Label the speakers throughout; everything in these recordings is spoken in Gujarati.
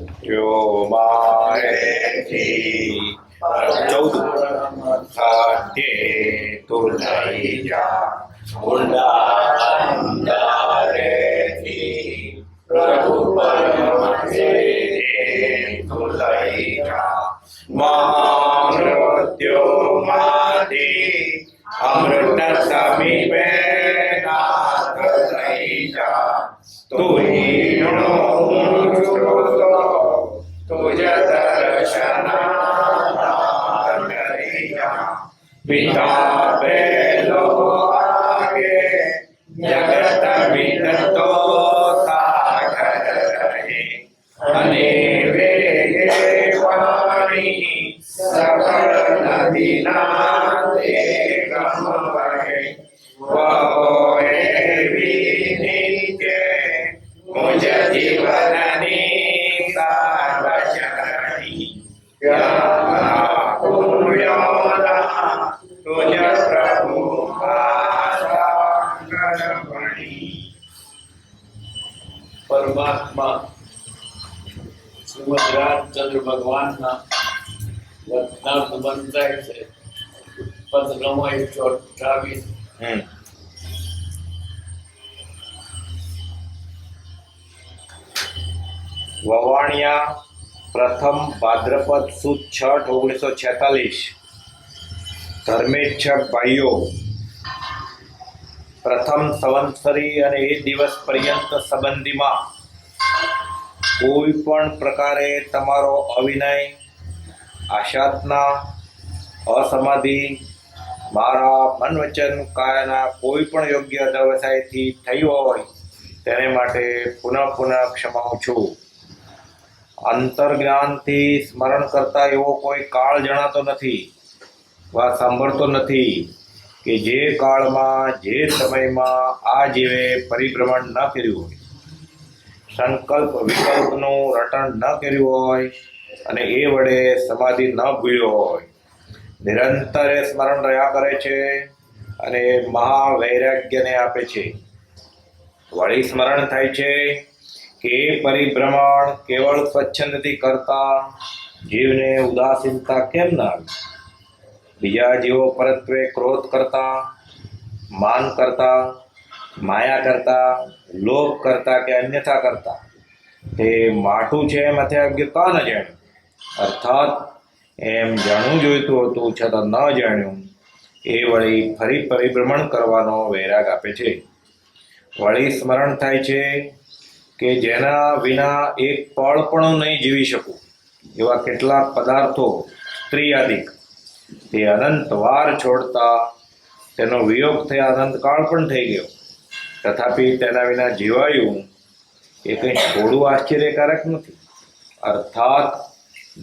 Speaker 1: મૃત્યુમાયેથી 14 ખાતે તું લઈ જા ઊંડા અંધારેથી પ્રભુ પરમતે તું લઈ જા મૃત્યુમાંથી અમૃત સમીપે નાથ લઈ જા તુહીનો સ્ત્રોતો તુજ દર્શન લઈ જા પિતા બેલો આગે જગત વિનતો સાગર રહે અને વેગે વાણી સકળ નદીના તે ગમ વહે વહો એવી નીચે મુજ જીવનની સાર્વજરણી પુણ્યોના તુજ પ્રભુ આસાગરવણી.
Speaker 2: પરમાત્મા શ્રીમદ રાજચંદ્ર ભગવાનના વચનાર્થ બંધાય છે. પદ નંબર 128.
Speaker 1: વવાણિયા પ્રથમ ભાદ્રપદ સુદ છઠ 1946. ધર્મેચ્છક ભાઈઓ, પ્રથમ સંવત્સરી અને એ દિવસ પર્યંત સંબંધીમાં કોઈ પણ પ્રકારે તમારો અવિનય, આશાતના, અસમાધિ, મારા મન વચન કાયાના કોઈ પણ યોગ્ય વ્યવસાયથી થયું હોય તેને માટે પુનઃ ક્ષમાઉં છું. અંતર્જ્ઞાનથી સ્મરણ કરતા એવો કોઈ કાળ જણાતો નથી વા સાંભળતો નથી કે જે કાળમાં જે સમયમાં આ જીવે પરિભ્રમણ ન કર્યું હોય, સંકલ્પ વિકલ્પનું રટણ ન કર્યું હોય અને એ વડે સમાધિ ન ભૂલ્યો હોય, નિરંતરે સ્મરણ રહ્યા કરે છે અને મહાવૈરાગ્યને આપે છે. વળી સ્મરણ થાય છે કે એ પરિભ્રમણ કેવળ સ્વચ્છંદથી કરતા જીવને ઉદાસીનતા કેમ ન આવી? બીજા જીવો પરત્વે ક્રોધ કરતા, માન કરતા, માયા કરતા, લોભ કરતા કે અન્યથા કરતા તે માટું છે એમ અજ્ઞતા ન જાણ્યું, અર્થાત એમ જાણવું જોઈતું હતું છતાં ન જાણ્યું, એ વળી ફરી પરિભ્રમણ કરવાનો વૈરાગ આપે છે. વળી સ્મરણ થાય છે કે જેના વિના એક પળ પણ નહીં જીવી શકું એવા કેટલાક પદાર્થો સ્ત્રી આદિક તે અનંત વાર છોડતા તેનો વિયોગ થયા અનંતકાળ પણ થઈ ગયો, તથાપિ તેના વિના જીવાયું એ કંઈ થોડું આશ્ચર્યકારક નથી. અર્થાત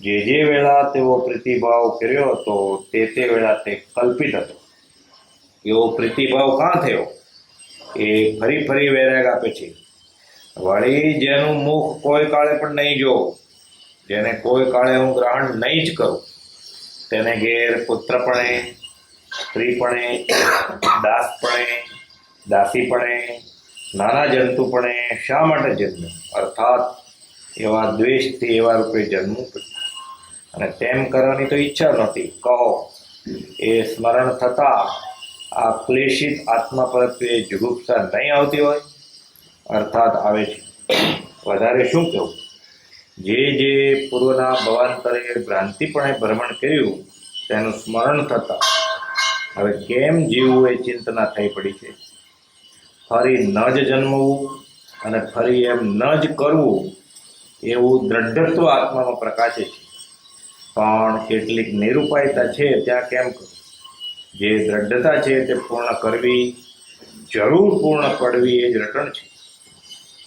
Speaker 1: જે વેળા તેઓ પ્રીતિભાવ કર્યો હતો તે વેળા તે કલ્પિત હતો. એવો પ્રીતિભાવ કાં થયો એ ફરી વૈરાગ આપે છે. વળી જેનું મુખ કોઈ કાળે પણ નહીં જોવું, જેને કોઈ કાળે હું ગ્રહણ નહીં જ કરું, તેને ઘેર પુત્રપણે, સ્ત્રીપણે, દાસપણે, દાસીપણે, નાના જંતુપણે શા માટે જન્મ્યું? અર્થાત એવા દ્વેષથી એવા રૂપે જન્મવું પડ્યું. અને તેમ કરવાની તો ઈચ્છા નહોતી. કહો એ સ્મરણ થતાં આ ક્લેશિત આત્મા પરત્વે જુગુપ્સા નહીં આવતી હોય? અર્થાત આવે છે. વધારે શું કહેવું? જે પૂર્વના ભવાંતરે ભ્રાંતિપણે ભ્રમણ કર્યું તેનું સ્મરણ થતાં હવે કેમ જીવવું એ ચિંતના થઈ પડી છે. ફરી ન જ જન્મવું અને ફરી એમ ન જ કરવું એવું દ્રઢત્વ આત્મામાં પ્રકાશે છે. પણ કેટલીક નિરૂપાયતા છે ત્યાં કેમ કરવું? જે દ્રઢતા છે તે પૂર્ણ કરવી, જરૂર પૂર્ણ કરવી એ જ રટણ છે.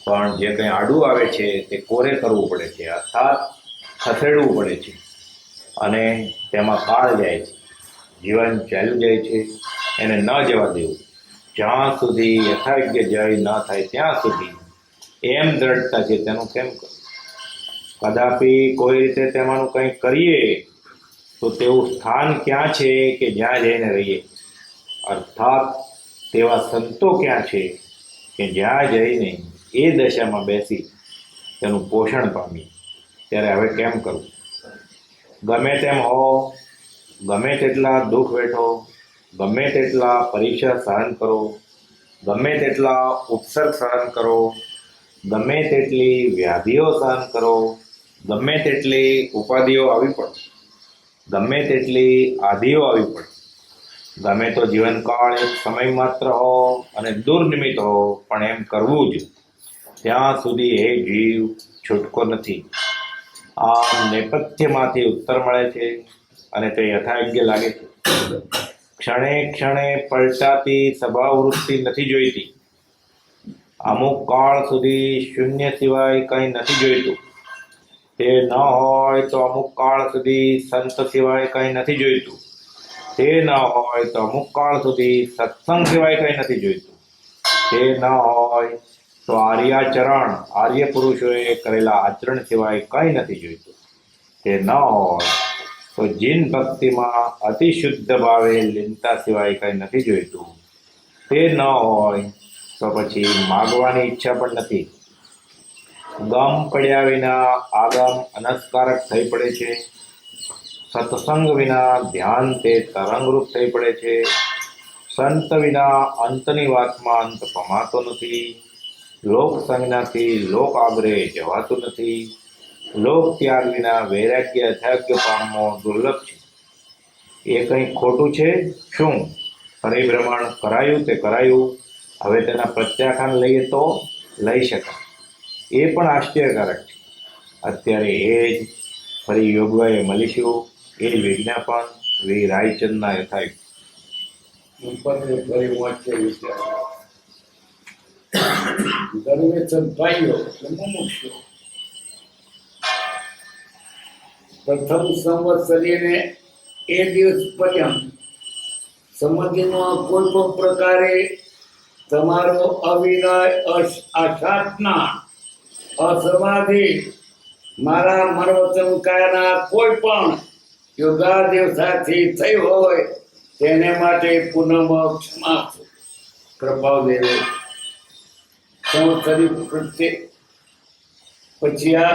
Speaker 1: પણ જે કંઈ આડું આવે છે તે કોરે કરવું પડે છે, અર્થાત ખસેડવું પડે છે અને તેમાં કાળ જાય છે, જીવન ચાલ્યું જાય છે. એને ન જવા દેવું. જ્યાં સુધી યથાયોગ્ય જય ન થાય ત્યાં સુધી એમ દ્રઢતા છે તેનું કેમ કરવું? કદાપી કોઈ રીતે તેમાંનું કંઈ કરીએ તો તેવું સ્થાન ક્યાં છે કે જ્યાં જઈને રહીએ? અર્થાત તેવા સંતો ક્યાં છે કે જ્યાં જઈને એ દશામાં બેસી તેનું પોષણ પામીએ? ત્યારે હવે કેમ કરવું? ગમે તેમ હો, ગમે તેટલા દુઃખ વેઠો, ગમે તેટલા પરીક્ષા સહન કરો, ગમે તેટલા ઉપસર્ગ સહન કરો, ગમે તેટલી વ્યાધિઓ સહન કરો, ગમે તેટલી ઉપાધિઓ આવી પડે, ગમે તેટલી આધિઓ આવી પડે, ગમે તો જીવનકાળ એક સમય માત્ર હો અને દુર્નિમિત્ત હો, પણ એમ કરવું જ ત્યાં સુધી એ જીવ છૂટકો નથી. આ નેપથ્યમાંથી ઉત્તર મળે છે અને તે યથાયોગ્ય લાગે છે. ક્ષણે ક્ષણે પલટાતી સ્વભાવવૃત્તિ નથી જોઈતી. અમુક કાળ સુધી શૂન્ય સિવાય કંઈ નથી જોઈતું. તે ન હોય તો અમુક કાળ સુધી સંત સિવાય કંઈ નથી જોઈતું. તે ન હોય તો અમુક કાળ સુધી સત્સંગ સિવાય કંઈ નથી જોઈતું. તે ન હોય તો આર્યાચરણ, આર્ય પુરુષોએ કરેલા આચરણ સિવાય કંઈ નથી જોઈતું. તે ન હોય તો જીન ભક્તિમાં અતિશુદ્ધ ભાવે લીનતા સિવાય કંઈ નથી જોઈતું. તે ન હોય તો પછી માગવાની ઈચ્છા પણ નથી. ગમ પડ્યા વિના આગમ અનસ્કારક થઈ પડે છે. સત્સંગ વિના ધ્યાન તે તરંગરૂપ થઈ પડે છે. સંત વિના અંતની વાતમાં અંત પમાતો નથી. લોક સંજ્ઞાથી લોક આગ્રહે જવાતું નથી. લોક ત્યાગ વિના વૈરાગ્ય અથાગ્ય પામવો દુર્લભ છે. એ કંઈ ખોટું છે શું? પરિભ્રમણ કરાયું તે કરાયું, હવે તેના પ્રત્યાખ્યાન લઈએ તો લઈ શકાય. એ પણ આશ્ચર્યકારક છે. અત્યારે એ જ ફરી યોગવાએ મળીશું. એ જ વિજ્ઞાપન વી રાયચંદના યથાયુગ.
Speaker 2: ઉપરથી ફરી વાંચે વિચાર ગરવે ભાઈઓ મુમુક્ષુ પ્રથમ સંવત્સરીને એ દિવસ પર્યંત સમાધિમાં કોઈ પણ પ્રકારે તમારો અવિનય અસાધના અસમાધિ મારા મનવચન કાયના કોઈ પણ યોગાદેવ સાથે થઈ હોય તેને માટે પુનઃ ક્ષમા કૃપા દેવે સંવત્સરી પ્રત્યે પછી આ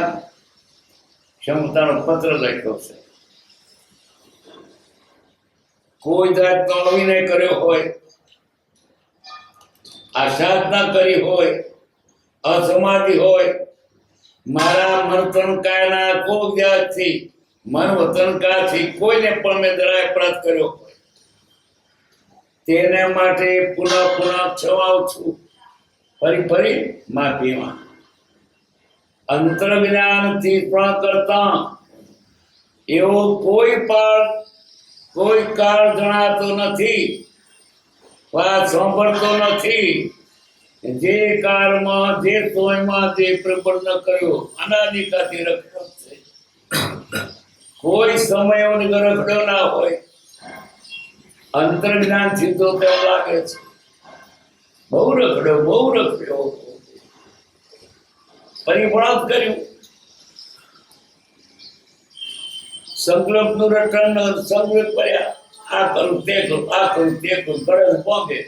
Speaker 2: ક્ષમતાનો પત્ર લખ્યો છે. કોઈ જાતનો અવિનય કર્યો હોય, આસાધના કરી હોય, અસમાધિ હોય, મારા મનતણકાયના કોઈ જાતથી મન વતનકાથી કોઈને પણ મેં જરાય અપરાધ કર્યો હોય તેને માટે પુનઃ ક્ષમાઉ છું. ફરી માફીમાં અંતર જ્ઞાનથી પણ કરતા એવો કોઈ કાળ જણાતો નથી, વાત સાંભળતો નથી. જે કાળમાં જે સમયમાં જે પ્રબંધ કર્યો અનાદિકાથી રખડો છે. કોઈ સમય રખડ્યો ના હોય. અંતર જ્ઞાન સીધો તેમ લાગે છે બહુ રખડ્યો પરિપૂર્ણ કર્યું. સંકલ્પનું રટણ સંકલ્પ કર્યા, આ કરું તે કરું, આ કરું તે કરું, ગરજ પહોંચે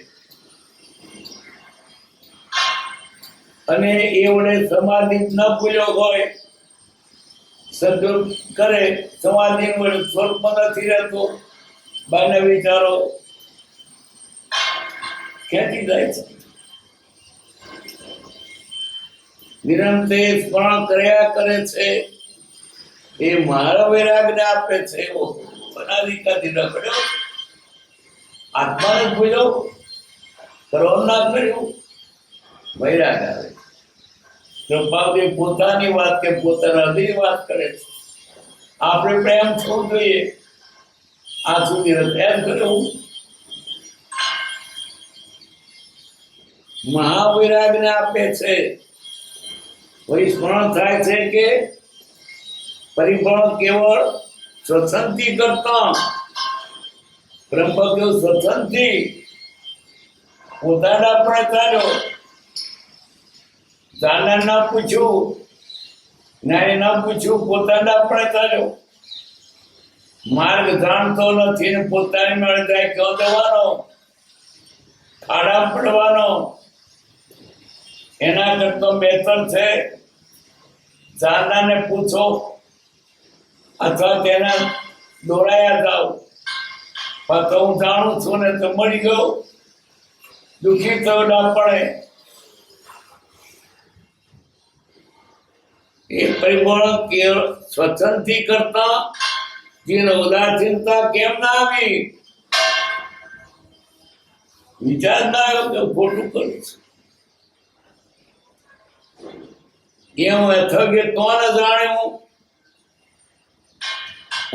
Speaker 2: અને એ વડે સમાધિ ન ભૂલ્યો હોય, સંકલ્પ કરે સમાધિ વડે સ્વરૂપ નથી રહેતો, બાના વિચારો ખેંચી જાય છે. નિરંતર સ્મરણ કર્યા કરે છે એ મારા વૈરાગને આપે છે. એવો અનાદિકાથી રખડ્યો, આત્માને ભૂલ્યો, કર્મ ના કર્યું, વૈરાગ આવે. કૃપાદેવ પોતાની વાત કે પોતાના હૃદયની વાત કરે છે. આપણે પ્રેમ થવું જોઈએ. આ સુધી એમ કર્યું મહાવૈરાગને આપે છે. વળી સ્મરણ થાય છે કે પરિપૂર્ણ કેવળ સત્સંગથી કરતા બ્રહ્મદેવ સત્સંગથી પોતાના પણ ચાલ્યો, જાણનાર ના પૂછ્યું, ન્યાય ના પૂછ્યું, પોતાના પણ ચાલ્યો. માર્ગ જાણતો નથી ને પોતાની મેળે જાય ક્યાં જવાનો, ખાડા પડવાનો. એના કરતો બહેતર છે જાણનારને પૂછો, અથવા તેના દોડાયા જાઓ, પણ તો હું જાણું છું ને તો મળી ગયો, દુઃખી થયો ના પડે. એ પરિબળ સ્વચ્છંદથી કરતા જેને ઉદાસીનતા કેમ ના આવી? વિચાર ના આવ્યો કે ખોટું કરું છું એમ થગે તો ન જાણ્યું.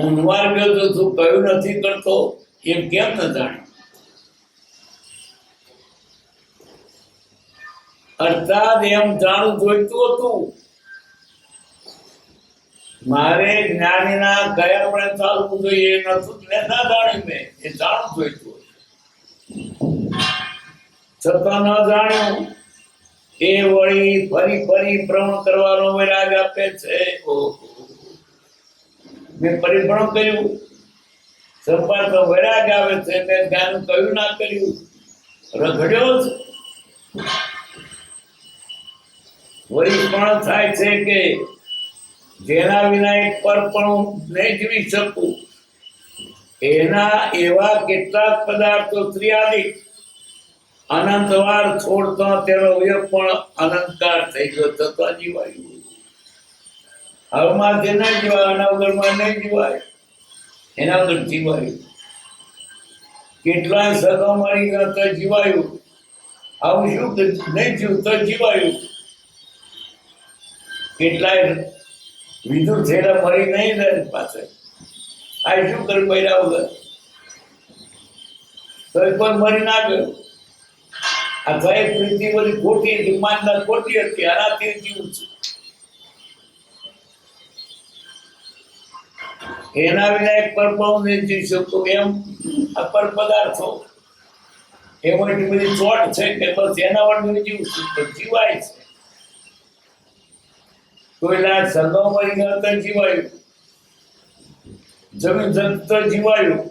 Speaker 2: ઊંઘવાર ગયો તો તું કયું નથી કરતો એમ કેમ ન જાણ્યું? અર્થાત એમ જાણવું જોઈતું હતું. મારે જ્ઞાનીના કયા પણ ચાલવું જોઈએ એ નતું ના જાણ્યું. મેં એ જાણવું જોઈતું હતું, છતાં ન જાણ્યું. એ વળી ફરી ફરી ભ્રમણ કરવાનો વૈરાગ આપે છે. મેં પરિભ્રમણ કર્યું, સંપાદ તો વૈરાગ આવે છે. મેં જ્ઞાન કયું ના કર્યું, રખડ્યો જ. વળી પણ થાય છે કે જેના વિના એક પર પણ નહીં જીવી શકું એના એવા કેટલાક પદાર્થો ત્રિયાદિક અનંતવાર છોડતા તેનો વિયોગ પણ અનંતકાર થઈ ગયો થતો જીવાયું. હવમાંથી નહીં જીવાય, એના વગરમાં નહીં જીવાય, એના વગર જીવાયું. કેટલાય સગા મરી ગયા તો જીવાયું. આવું શું કે નહીં જીવ તો જીવાયું. કેટલાય વિધુર થયેલા મરી નહીં રહે પાસે, આ શું કર્યું બૈરા વગર? તો કોઈ મરી ના ગયો. અથવા એક પ્રીતિ બધી ખોટી હતી, માનતા ખોટી હતી, આનાથી જીવું છું. એના વિના એક પર પણ નહીં જીવી શકું એમ અપર પદાર્થો એમાં એટલી બધી ચોટ છે કે બસ એના વડે જીવું છું તો જીવાય છે. કોઈના સગો મરી ગયો તો જીવાયું, જમીન જતું તો જીવાયું,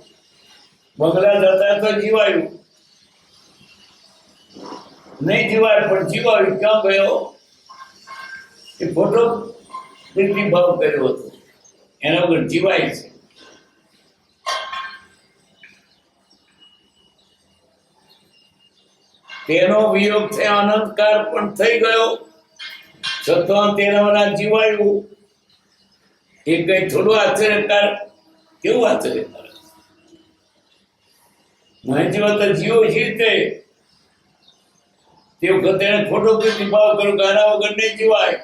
Speaker 2: બંગલા જતા તો જીવાયું. નહીં જીવાય પણ જીવાયું ક્યાં ગયો? એ ખોટો ભાવ કર્યો હતો, એના વગર જીવાય છે. તેનો વિયોગ છે, અનંતકાર પણ થઈ ગયો, છતાં તેના જીવાયું. એ કઈ થોડું આશ્ચર્યકાર, કેવું આશ્ચર્યકાર? નહીં જીવા તો જીવો છે તે વખતે એને ખોટો પ્રતિભાવ કર્યો કે આના વગર નહીં જીવાય.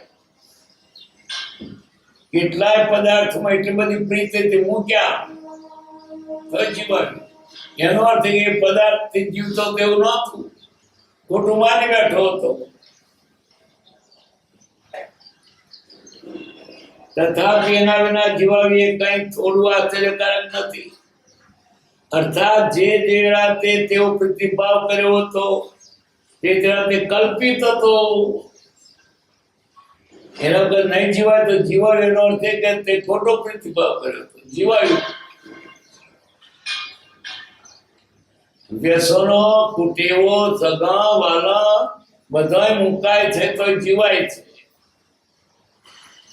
Speaker 2: કેટલાય પદાર્થમાં એટલી બધી પ્રીતિ હતી મૂક્યા તો જીવાયું. એનો અર્થ એ પદાર્થથી જીવતો તેવું નહોતું, ખોટું માની બેઠો હતો. તથાપિ એના વિના જીવાવી એ કઈ થોડું આશ્ચર્યકારક નથી. અર્થાત જે રાતે તેવો પ્રતિભાવ કર્યો હતો તે રાતે કલ્પિત હતો. એના વગર નહીં જીવાય તો જીવાયું એનો અર્થ કે તે ખોટો પ્રતિભાવ કર્યો હતો, જીવાયું. વ્યસનો, કુટેવો, સગા વાલા બધાય મુકાય છે તો જીવાય છે.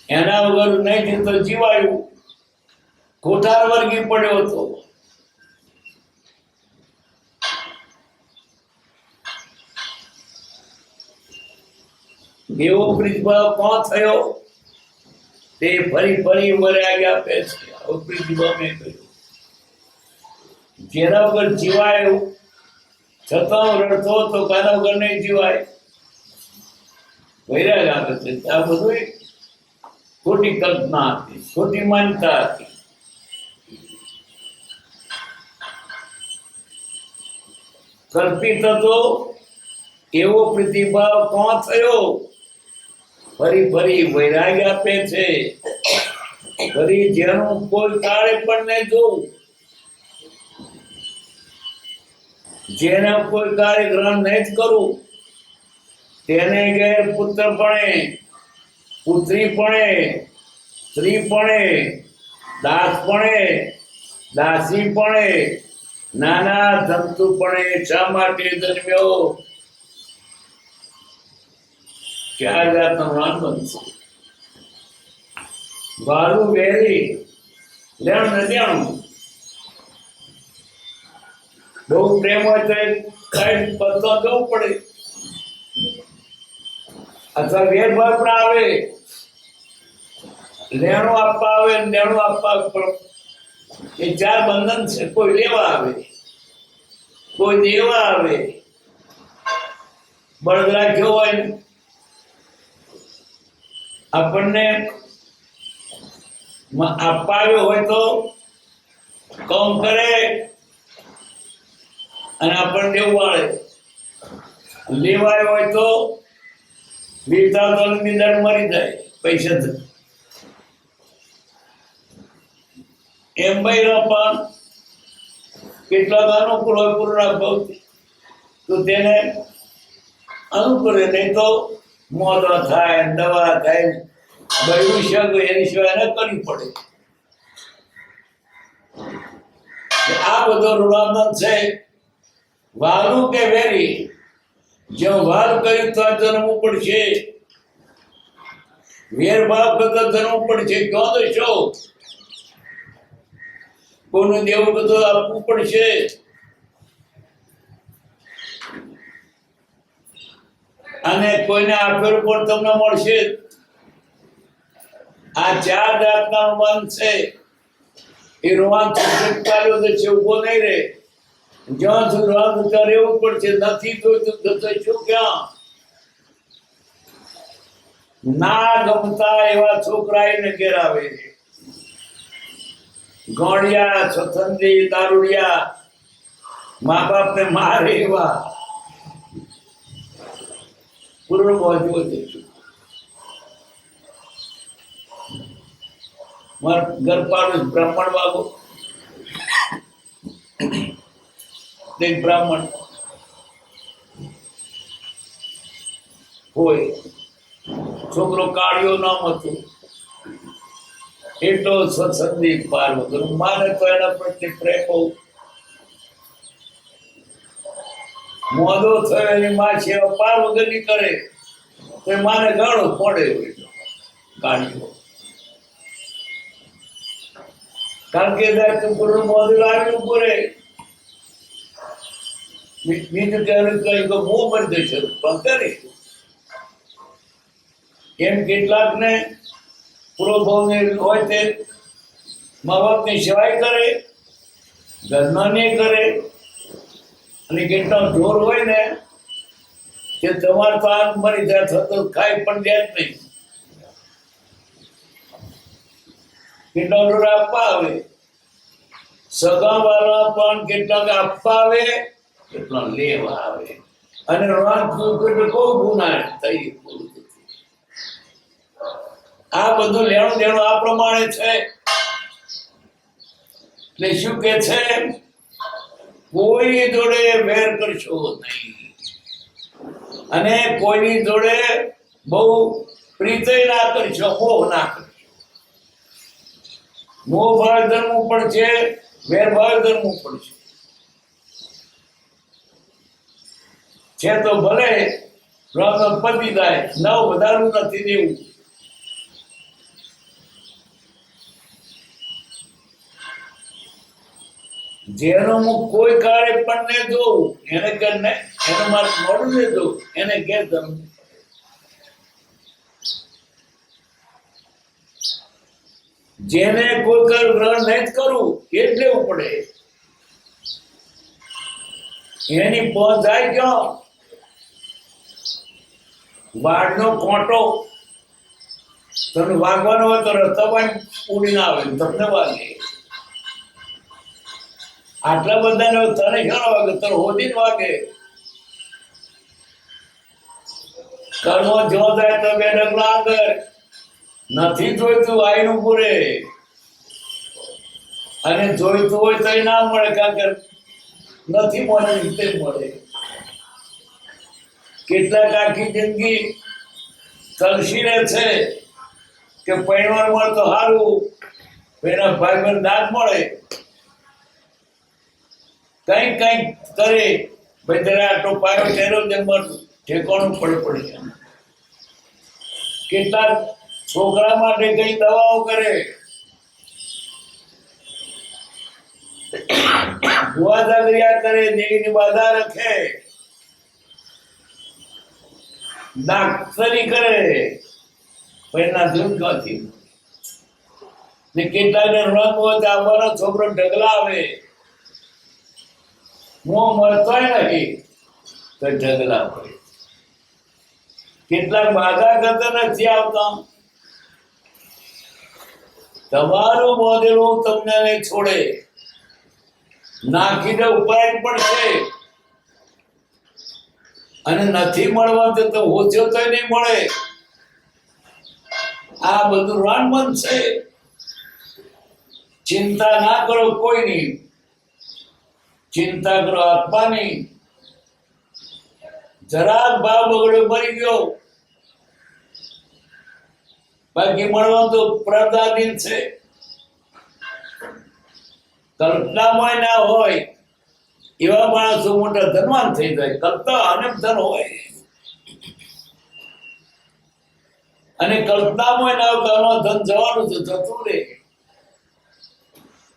Speaker 2: એના વગર નહીં જીવતો જીવાયું. કોઠાર વર્ગી પડ્યો હતો. એવો પ્રતિભાવ કોણ થયો તે ફરી ફરી વૈરાગ આપે છે. આવો પ્રતિભાવ મેં કર્યો, જેના વગર જીવાયું છતાં રડતો તો કાના વગર નહીં જીવાય. વૈરાગ આપે છે. આ બધું ખોટી કલ્પના હતી, ખોટી માન્યતા હતી. કલ્પિત હતો એવો પ્રતિભાવ કોણ થયો? ફરી ફરી વૈરાગ આપે છે. ફરી જેનું કોઈ કાળે પણ નહીં જોવું, જેને કોઈ કાર્ય ગ્રહણ નહીં જ કરવું, તેને ગેર પુત્ર પણે, પુત્રી પણે, સ્ત્રી પણે, દાસ પણે, દાસી પણે, નાના જંતુ પણે શા માટે જન્મ્યો? ચાર જાતનો નામ બનશે. વાલું વેરી લેણું ને દેણું. બહુ પ્રેમ હોય તો કઈ બદલો જવું પડે, અથવા વેરભાર પણ આવે. લેણું આપવા આવે ને દેણું આપવા પણ એ ચાર બંધન છે. કોઈ લેવા આવે, કોઈ દેવા આવે. બળદ રાખ્યો હોય ને આપણને આપવા આવ્યો હોય તો કામ કરે અને આપણને દેવું વાળે. લેવાય હોય તો વીરતા તો નિંદણ મરી જાય પૈસા. એમ ભાઈ પણ કેટલાક અનુકૂળ હોય પૂર્ણ ભાવ તો તેને અનુકૂળ, નહીં તો મોદો થાય, દવા થાય, બળ્યું શકે એની સિવાય એને કરવી પડે. આ બધો ઋણાબંધ છે. વાલું કે વેરી, જ્યાં વાર કર્યું તો જન્મવું પડશે, વેરભાવ કરતા જન્મવું પડશે. ક્યાં તો છો કોઈનું દેવું બધું આપવું પડશે. અને કોઈને આપેલું પણ તમને મળશે. આ ચાર જાતના રોમાંચ છે. એ રોમાંચ ચાલ્યો તો છે, ઉભો નહીં રહે. જ્યાં સુધી રોમાંચ રહેવું પડશે. નથી તો શું ક્યાં ના ગમતા એવા છોકરા એને ઘેર આવે. ગોળિયા, સ્વતંત્રી, દારૂડિયા, મા બાપ ને મારે એવા પૂર્ણ બાજુ જઈશું. મારા ઘર પાડું બ્રાહ્મણ બાબુ, એક બ્રાહ્મણ હોય. છોકરો કાળિયો નામ હતું. એટલો સત્સંગી પાર વગર માને તો એના પ્રત્યે પ્રેમ બહુ. મોદો થયો એની માં સેવા પાર વગર ની કરે તો એ માને ગાળો પડે. કાઢ્યો કારણ કે પૂરું મોદું લાવ્યું પૂરે. બીજું કહ્યું કહ્યું કે હું બંધ છે પણ કરે. એમ કેટલાક ને પૂરો ભાવ હોય તે મા બાપની સેવાય કરે, ઘરના ને કરે. અને કેટલા જોર હોય ને કે તમારે તો આમ મરી જાય થતો ખાઈ પણ દે જ નહીં. કેટલા જોર આપવા આવે. સગા વાળા પણ કેટલાક આપવા આવે, કેટલા લેવા આવે. અને રાત બહુ ગુના થઈ. આ બધું લેણું દેણું આ પ્રમાણે છે. એટલે શું કે છે, કોઈ જોડે વેર કરશો નહીં અને કોઈની જોડે બહુ પ્રીતિ ના કરશો, મોહ ના કરશો. મોહ ભાવ ધરવું પડશે, વેર ભાવ ધરવું પડશે. છે તો ભલે પતિ જાય, નવ વધારવું નથી દેવું. જેનો હું કોઈ કાળે પણ ને જોઉં એને કરીને એનું મારું મોડું ને જોઉં એને કે જેને કોઈ કર ગ્રહણ નહીં કરું એ જ લેવું પડે. એની પહોંચ જાય ક્યાં? વાડનો કોંટો તમને વાગવાનો હોય તો રસ્તા પણ ઉડીને આવે, તમને વાગે. આટલા બધાને તને ક્યાં વાગે? તને હોદી જ વાગે. કર્મ જો થાય તો બે ડગલા આગળ. નથી જોઈતું આઈનું પૂરે, અને જોઈતું હોય તો ના મળે, કારણ કે નથી મળે રીતે મળે. કેટલાક આખી જિંદગી તલસી રહે છે કે પરિવાર મળે તો સારું, એના ભાઈ બહેન દાંત મળે, કઈ કઈ કરે. ભાઈ તારે આટલો પાયો ઠેરો ઠેકાણું પડે. કેટલાક છોકરા માટે કઈ દવાઓ કરે, ભુવા જાગરિયા કરે, દેવીની બાધા રખે, દાક્ષરી કરે, પણ એના ધૂન ક્યાંથી? ને કેટલાકને રંગ હોય તો આવવાનો છોકરો ઢગલા આવે, હું મળતોય નથી તો ઢગલા હોય. કેટલાક બાધા કરતા નથી આવતા. તમારું બોધેલું તમને નહીં છોડે, નાખીને ઉપાય પડશે. અને નથી મળવા તો ઓછો તો નહીં મળે. આ બધું રાનમન છે. ચિંતા ના કરો કોઈની, ચિંતા કરો આત્માની. જરાક ભાવ બગડ્યો મરી ગયો, બાકી મળવા તો પ્રાર્થનાધીન છે. કલ્પનામાં ના હોય એવા માણસો મોટા ધનવાન થઈ જાય. કલ્પના અનંત ધન હોય, અને કલ્પનામાં ના હોય ધન જવાનું તો જતું રહે.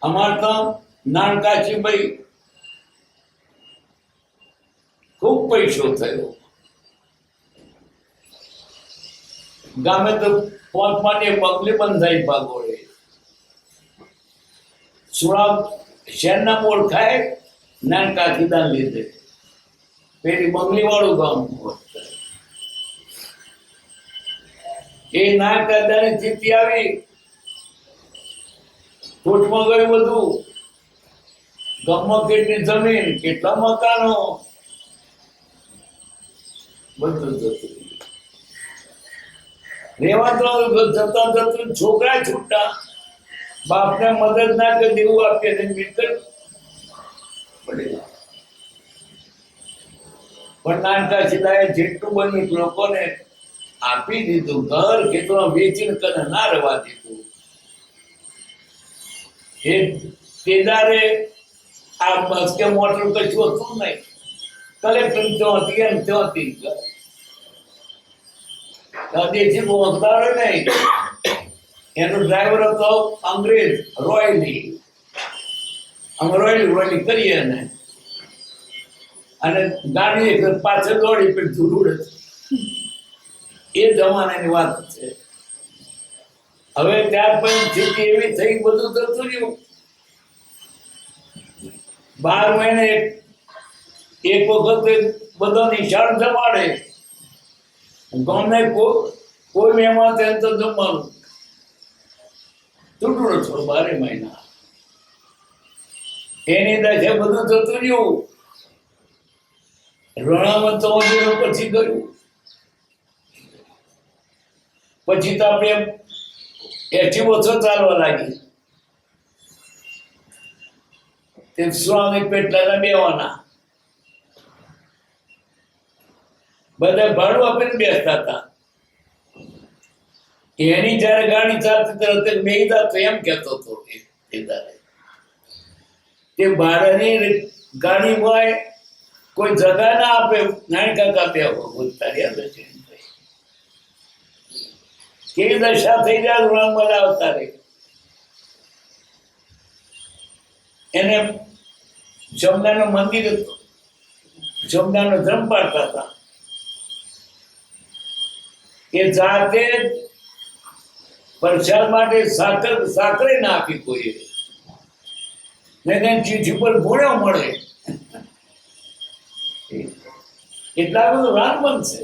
Speaker 2: અમાર તો નાનકાશીભાઈ ખૂબ પૈસો થયો. ગામે તો પોત માટે પગલી બંધાઈ ભાગોળે. સુણા શહેરના ઓળખાય નાનકાશીદાન લીધે. પેલી બંગલી વાળું ગામ એ નાનકાદાની સ્થિતિ આવી. ફૂટમાં ગયું બધું. ગામમાં કેટલી જમીન, કેટલા મકાનો, બધું જતું. રેવા તો જતા જતું છોકરા છૂટા. બાપને મદદ ના કરી દેવું આપીએ મિલકત પડે. પણ નાનકાશીદાએ જેટલું બન્યું લોકોને આપી દીધું. ઘર ખેતરમાં વેચીને કને ના રહેવા દીધું. એ કેદારે આ બસ કે મોટર કશું હતું નહીં. કલેક્ટર ત્યાંથી એમ ત્યાંથી દેશી પહોંચતા નહીં. એનો ડ્રાઈવર હતો અંગ્રેજ રોયલી. અમે રોયલી કરીએ ને, અને ગાડી પાછળ દોડી પણ જરૂર હતી. એ જમાનાની વાત છે. હવે ત્યાર પછી સ્થિતિ એવી થઈ, બધું થતું રહ્યું. 12 મહિને એક વખત બધો નિશાળ જમાડે. ગામને કોઈ મહેમાન તેમ તો જમવાનું તૂટડો છો 12 મહિના. એની દશે બધું થતું રહ્યું. રણામાં તો પછી ગયું. પછી તો આપણે 80 વર્ષો ચાલવા લાગી. તે સ્વામી પેટલાના બેવાના બધા ભાડું આપીને બેસતા હતા. એની જયારે ગાડી ચાલતી તરત મેઘદા તો એમ કહેતો હતો તે ભાડાની ગાડી હોય કોઈ જગા ના આપે. નાની કાકા બે બોલતા કેવી દશા થઈ જાય ઋણમાં આવતા રે. એને જમનાનું મંદિર હતું, જમનાનો ધર્મ પાડતા હતા. એ જાતે પ્રસાદ માટે સાકરે ના આપી કોઈ, ચીઠી પર ઘોડ્યો મળે. એટલા બધું રાનમન છે.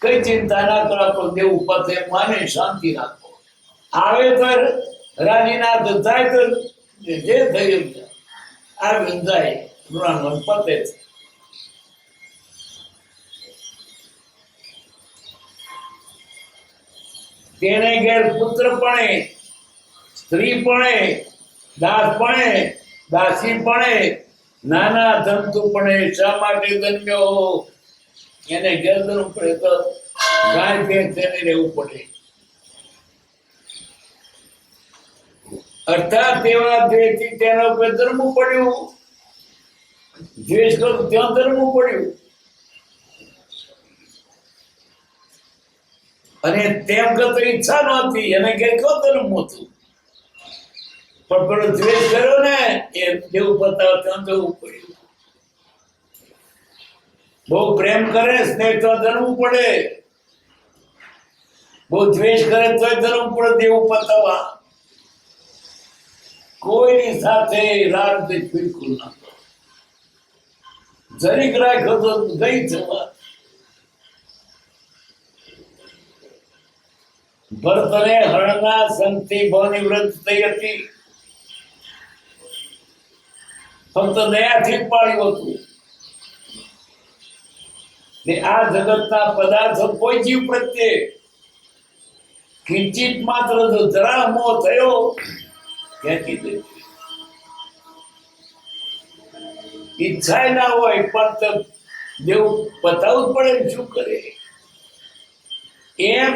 Speaker 2: કઈ ચિંતા ના કરો, પણ દેવ પાસે માને શાંતિ રાખો. આવે તો રાજીના તો જાય તો જે થયું આવી જાય. રાનમન પતે છે. તેને ઘેર પુત્ર પણે, સ્ત્રી પણે, દાસ પણે, દાસી પણે, નાના જંતુ પણે. શા માટે જન્મ્યો? એને ઘેર જવું પડે તો ગાય ભેંસ તેને રહેવું પડે. અર્થાત તેવા દ્વેષથી તેના ઉપર ધર્મવું પડ્યું. દ્વેષ કરું ત્યાં ધર્મવું પડ્યું. અને તેમ કરતો ઈચ્છા નહોતી. એને ઘેર કયો ધર્મ હતું? પણ પેલો દ્વેષ કર્યો ને એ જેવું બતાવે ત્યાં જવું પડ્યું. બહુ પ્રેમ કરે સ્નેહ તો ધરવું પડે, બહુ દ્વેષ કરે તો ધરવું પડે દેવું પતાવવા. કોઈની સાથે રાત બિલકુલ ના કરો. જરીક રાખ્યો તો ગઈ જવા. ભરતને હરણના સંગથી બહુ નિવૃત્ત થઈ હતી, ફક્ત દયાથી જ પાડ્યું હતું. ને આ જગતના પદાર્થો કોઈ જીવ પ્રત્યે કિંચિત માત્ર જો જરા મોહ થયો ક્યાંથી દે. ઈચ્છા ના હોય પણ તો દેવું બતાવવું પડે ને શું કરે. એમ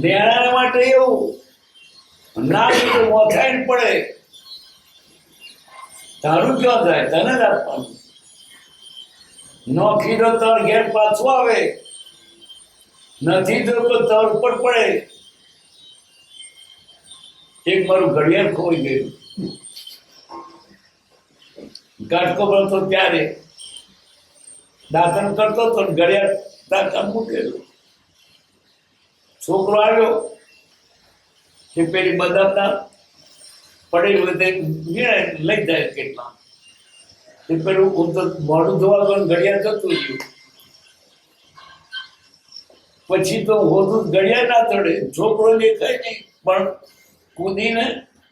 Speaker 2: લેણા માટે એવું ના તો મોથાઈ ને પડે. તારું ક્યાં જાય? તને જ આપવાનું. નોખી દો તર ઘેર પાછું આવે, નથી તો તર ઉપર પડે. એક મારું ઘડિયાળ ખોઈ ગયું. ગાટકો ભરતો ત્યારે દાંતણ કરતો તો ઘડિયાળ દાંતણ મૂકેલું. છોકરો આવ્યો કે પેલી બદામના પડેલી બધે લઈ જાય કેટલા. એ પેલું હું તો મોઢું ધોવા ગયો ઘડિયાળ જતું રહ્યું. પછી તો હોતું ઘડિયાળ ના ચડે. છોકરો દેખાય નહીં પણ કૂદીને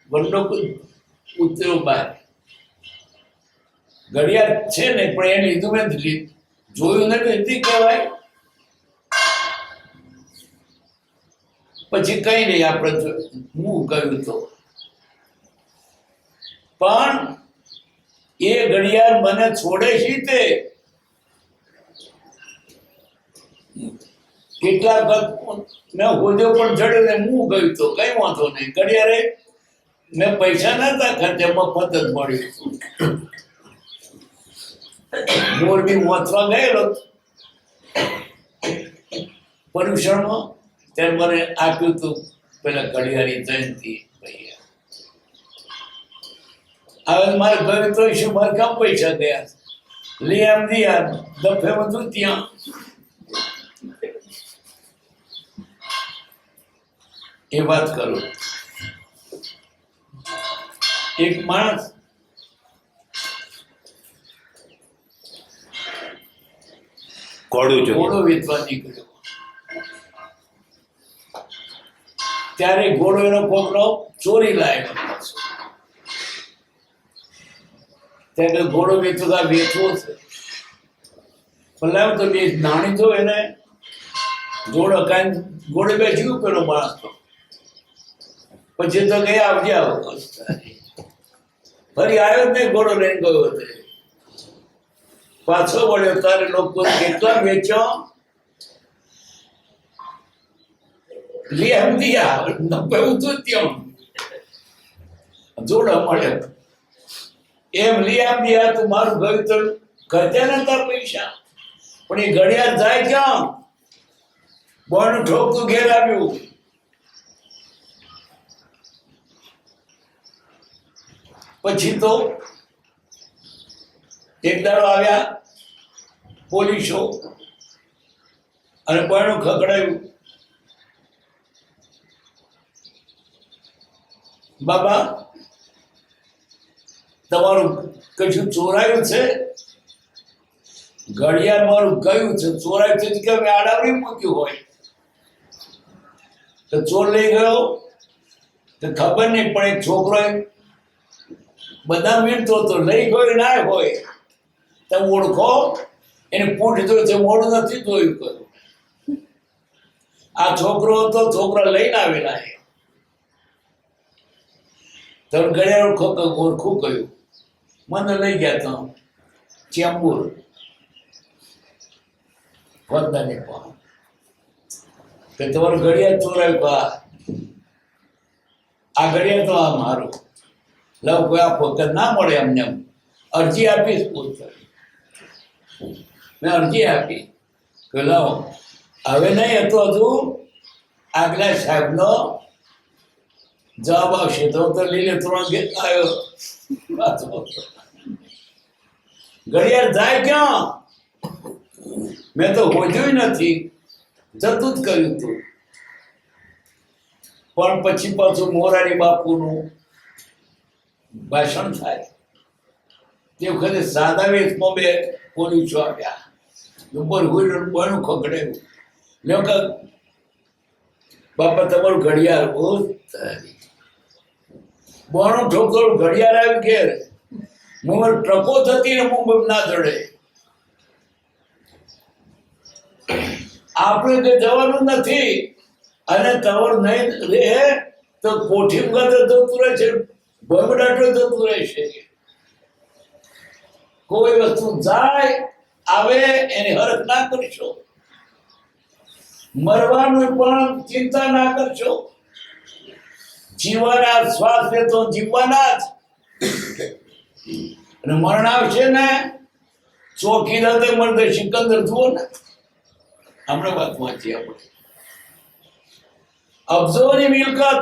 Speaker 2: વંડો ઉતર્યો બહાર. ઘડિયાળ છે ને પણ એને લીધું મેં જોયું નથી કહેવાય. પછી કઈ નહીં આપણે હું કહ્યું તો પણ એ ઘડિયાળ મને છોડે છે તે કેટલા મેં હોદ્યો પણ ચડ્યો ને હું ગયું તો કઈ વાંધો નહીં. ઘડિયાળે મેં પૈસા નતા ખર્ચે મફત જ મળ્યું. મોરબી વાંચવા ગયેલો પર્યુષણમાં ત્યારે મને આપ્યું હતું પેલા ઘડિયાળી જયંતિ. હવે મારે ઘરે તો શું મારે કામ પૈસા ગયા લઈ આમ દિયા દફે બધું ત્યાં. એ વાત કરું. એક માણસ ઘોડો વેચવા નીકળ્યો. ત્યારે ઘોડો એનો કોકનો ચોરી લાયેલો. ત્યારે ઘોડો વેચવા વેચવો છે પણ તો બે નાણી તો એને ઘોડો કાંઈ ઘોડે બેસ્યું પેલો માણસ તો. પછી તો ગયા આવજે આવો. ફરી આવ્યો જ નહીં. ઘોડો લઈને ગયો હતો. પાછો વળ્યો તારે લોકો કેટલા વેચ્યો લે સમજી નવું તો ત્યાં જોડો મળ્યો. એમ લઈ આપી તું મારું ગયું તો ખર્ચા નતા પૈસા પણ એ ઘડિયાળ જાય ક્યાં? બોનું ઠોકતું ઘેર આવ્યું. પછી તો એક દાડો આવ્યા પોલીસો અને બોનું ખકડાયું. બાબા તમારું કશું ચોરાયું છે? ઘડિયાળ મારું ગયું છે. ચોરાયું છે કે મેં આડાવડી મૂક્યું હોય તો ચોર લઈ ગયો તો ખબર નહીં. પણ એક છોકરો બધા વીણતો તો લઈ ગયો ના હોય તમે ઓળખો એને પૂંઠ જોયું છે મોડું નથી જોયું કર્યું. આ છોકરો હતો છોકરા લઈને આવેલા એ તો ઘડિયાળ ઓળખું કહ્યું. મને લઈ ગયા તો ચેમ્બુર વંદાને પણ કે તમારું ઘડિયાળ ચોરાયું. આ ઘડિયાળ તો આ મારું લવ કોઈ આપો કે ના મળે અમને. અરજી આપીશ પૂછ. મેં અરજી આપી કે લાવો હવે નહીં હતો હજુ આગલા સાહેબનો જવાબ આવશે તો હું તો લીલે ત્રણ ગીત આવ્યો પાછો. ઘડિયાળ જાય ક્યાં? મેં તો હોજ્યું નથી, જતું જ કર્યું હતું. પણ પછી પાછું મોરારી બાપુનું ભાષણ થાય તે વખતે સાદા વેશમાં બે પોલીસો આવ્યા, ઉપર હુઈ બનું ખખડેલું. લ્યો કે બાપા તમારું ઘડિયાળ બહુ સારી. બોનું ઠોકરું ઘડિયાળ આવી ઘેર. મુંબઈ ટ્રકો થતી ને મુંબઈ ના ચડે. આપણે કે જવાનું નથી, અને તમારું નહીં રહે તો કોઠી વગર જતું રહેશે, બગડાટો જતું રહેશે. કોઈ વસ્તુ જાય આવે એની હરખ ના કરશો. મરવાનું પણ ચિંતા ના કરશો. જીવવાના શ્વાસ લે તો જીવવાના જ, અને મરણ આવશે ને ચોકી રાતે મરદે સિકંદર જુઓ ને. હમણાં વાત વાંચી આપણે. અબજોની મિલકત,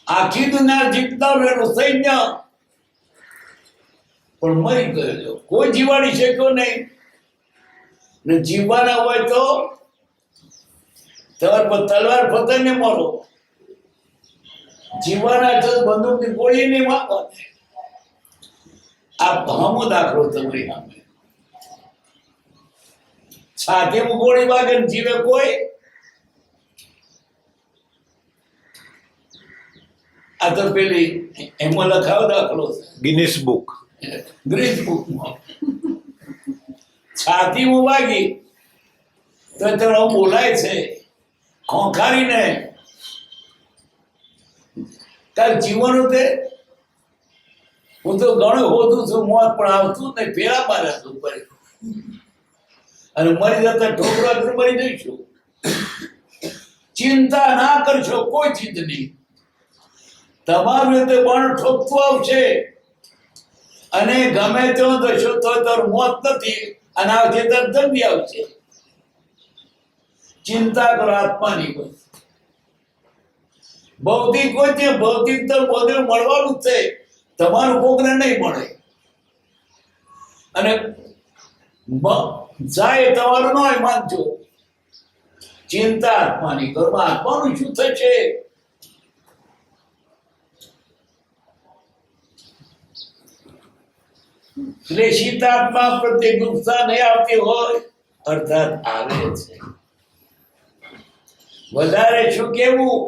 Speaker 2: આખી દુનિયા જીતતા રહેલું સૈન્ય પણ મરી ગયેલો, કોઈ જીવાડી શક્યો નહીં. ને જીવવાના હોય તો તલવાર ફતને મરો. જીવવાના તો બંદૂકની ગોળી નહીં મારવા. આ ભમો દાખલો તમારી સામે. છાતીમાં ગોળી વાગે ને જીવે કોઈ? આ તો પેલી એમાં લખાવ દાખલો છે,
Speaker 1: ગિનિસ બુક.
Speaker 2: ગ્રીસ બુકમાં. છાતીમાં વાગી તો તેનો બોલાય છે ખોખારીને, તાર જીવન તે હું તો ઘણું હોતું છું, મોત પણ આવતું નહીં, પેલા મારે ઉપર અને મરી જતા ઠોકરા મરી જઈશું. ચિંતા ના કરશો કોઈ ચીજની. તમારું રીતે પણ ઠોકતું આવશે, અને ગમે ત્યાં જશો તો તાર મોત નથી, અને આવશે તાર જલ્દી આવશે. ચિંતા કરો આત્માની. કોઈ ભૌતિક હોય છે, ભૌતિક તો બધું મળવાનું જ છે, તમારું કોકને નહીં મળે. અને જાય તમારું ન હોય માનજો. ચિંતા આત્માની કરો. આત્માનું શું થશે? ક્લેશિત આત્મા પ્રત્યે ગુસ્સા નહીં આવતી હોય, અર્થાત આવે છે. વધારે શું કેવું?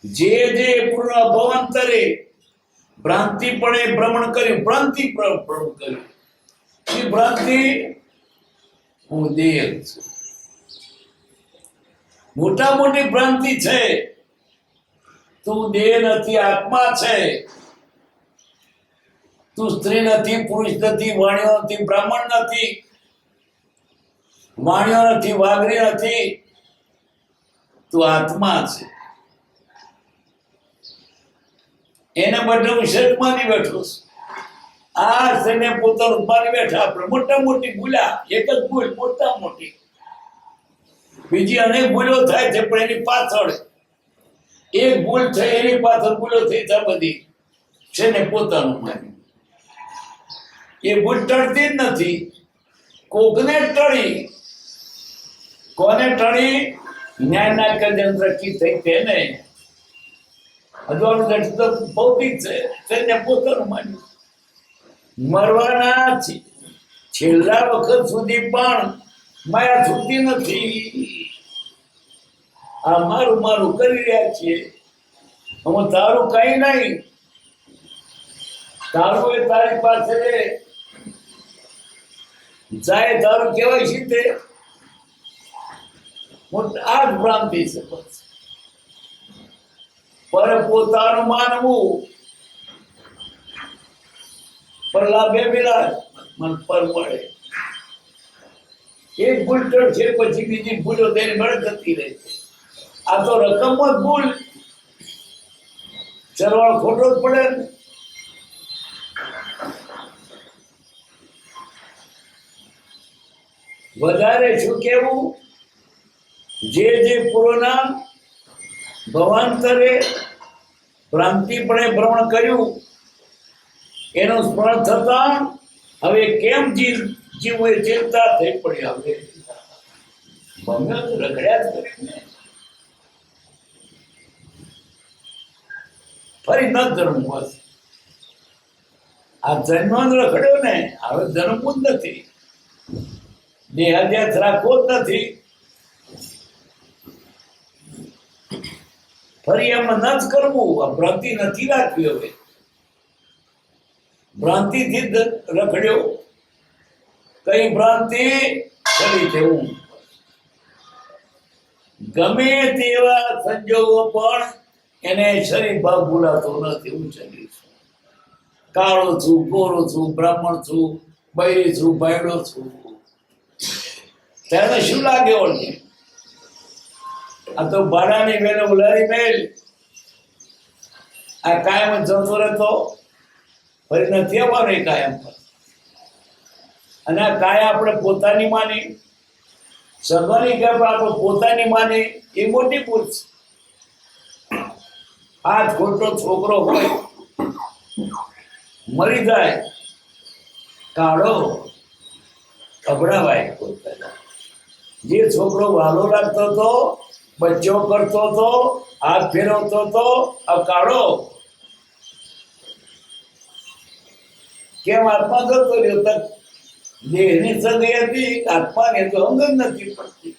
Speaker 2: જે પૂર્ણ ભવંતરે ભ્રાંતિપણે ભ્રમણ કર્યું, ભ્રાંતિ ભ્રમણ કર્યું. એ ભ્રાંતિ હું દેહ છું. મોટા મોટી ભ્રાંતિ છે. તું દેહ નથી, આત્મા છે. તું સ્ત્રી નથી, પુરુષ નથી, વાણિયો નથી, બ્રાહ્મણ નથી, વાણિયો નથી, વાઘરી નથી. તું આત્મા છે. એને માટે હું શરીરમાં બેઠો છું. આ શરીરને પોતાનું મારી બેઠા. આપણે મોટા મોટી ભૂલ્યા, એક જ ભૂલ મોટા મોટી. બીજી અનેક ભૂલો થાય છે, પણ એની પાછળ એક ભૂલ થઈ, એની પાછળ ભૂલો થઈ છે બધી. છે ને પોતાનું માન્યું. એ ભૂલ ટળતી જ નથી. કોકને ટળી. કોને ટળી? જ્ઞાનના કેન્દ્રથી થઈ તેને. અજવાળું દર્શન તો ભૌતિક છે, તેને પોતાનું માન્યું. મરવાના છેલ્લા વખત સુધી પણ માયા છૂટતી નથી. આ મારું મારું કરી રહ્યા છીએ. હું તારું કઈ નહીં. તારું એ તારી પાસે જાય, તારું કહેવાય છે તે. આ જ ભ્રાંતિ છે. પર પોતાનું માનવું, પર લાભે મિલાજ મન પર મળે. એક ભૂલ છે, પછી બીજી ભૂલો તેની મળે જતી રહે છે. આ તો રકમ જ ભૂલ. સરવાળો ખોટો જ પડે ને. વધારે શું કેવું? જે પૂર્વના ભવાંતરે ભ્રાંતિપણે ભ્રમણ કર્યું, એનું સ્મરણ થતા હવે કેમ જીવવું એ ચિંતા થઈ પડી. હવે ભમ્યો તો રખડ્યા જ કરીને ફરી ન જન્મવું બસ. આ જન્મ રખડ્યો ને, હવે જન્મવું જ નથી, દેહાદ્યાસ રાખવો જ નથી. ફરી એમ ન જ કરવું. આ ભ્રાંતિ નથી રાખવી. હવે ભ્રાંતિથી જ રખડ્યો. કઈ ભ્રાંતિ? ફરી તેવું ગમે તેવા સંજોગો પણ એને શરીર ભાગ ભૂલાતો નથી. એવું શરીર છે. કાળો છું, ગોરો છું, બ્રાહ્મણ છું, બૈરી છું, ભાઈડો છું, ત્યારે શું લાગે? ઓળખે આ તો ભાડાની વેલે ઉલારી મેલ. આ કાયમ જતો રહેતો, ફરી નથી આવવાનો એ કાયમ પર. અને આ કાયા આપણે પોતાની માની, સગવાની કે આપણે પોતાની માની, એ મોટી ભૂલ છે. આ ખોટો છોકરો હોય, મરી જાય, કાઢો અભડાવાય. જે છોકરો વાલો લાગતો હતો, બચ્ચો કરતો હતો, હાથ ફેરવતો હતો, આ કાઢો કેમ? આત્મા કરતો રહ્યો. દેહની સગાઈ હતી, આત્માને તો અંગ જ નથી પડતી.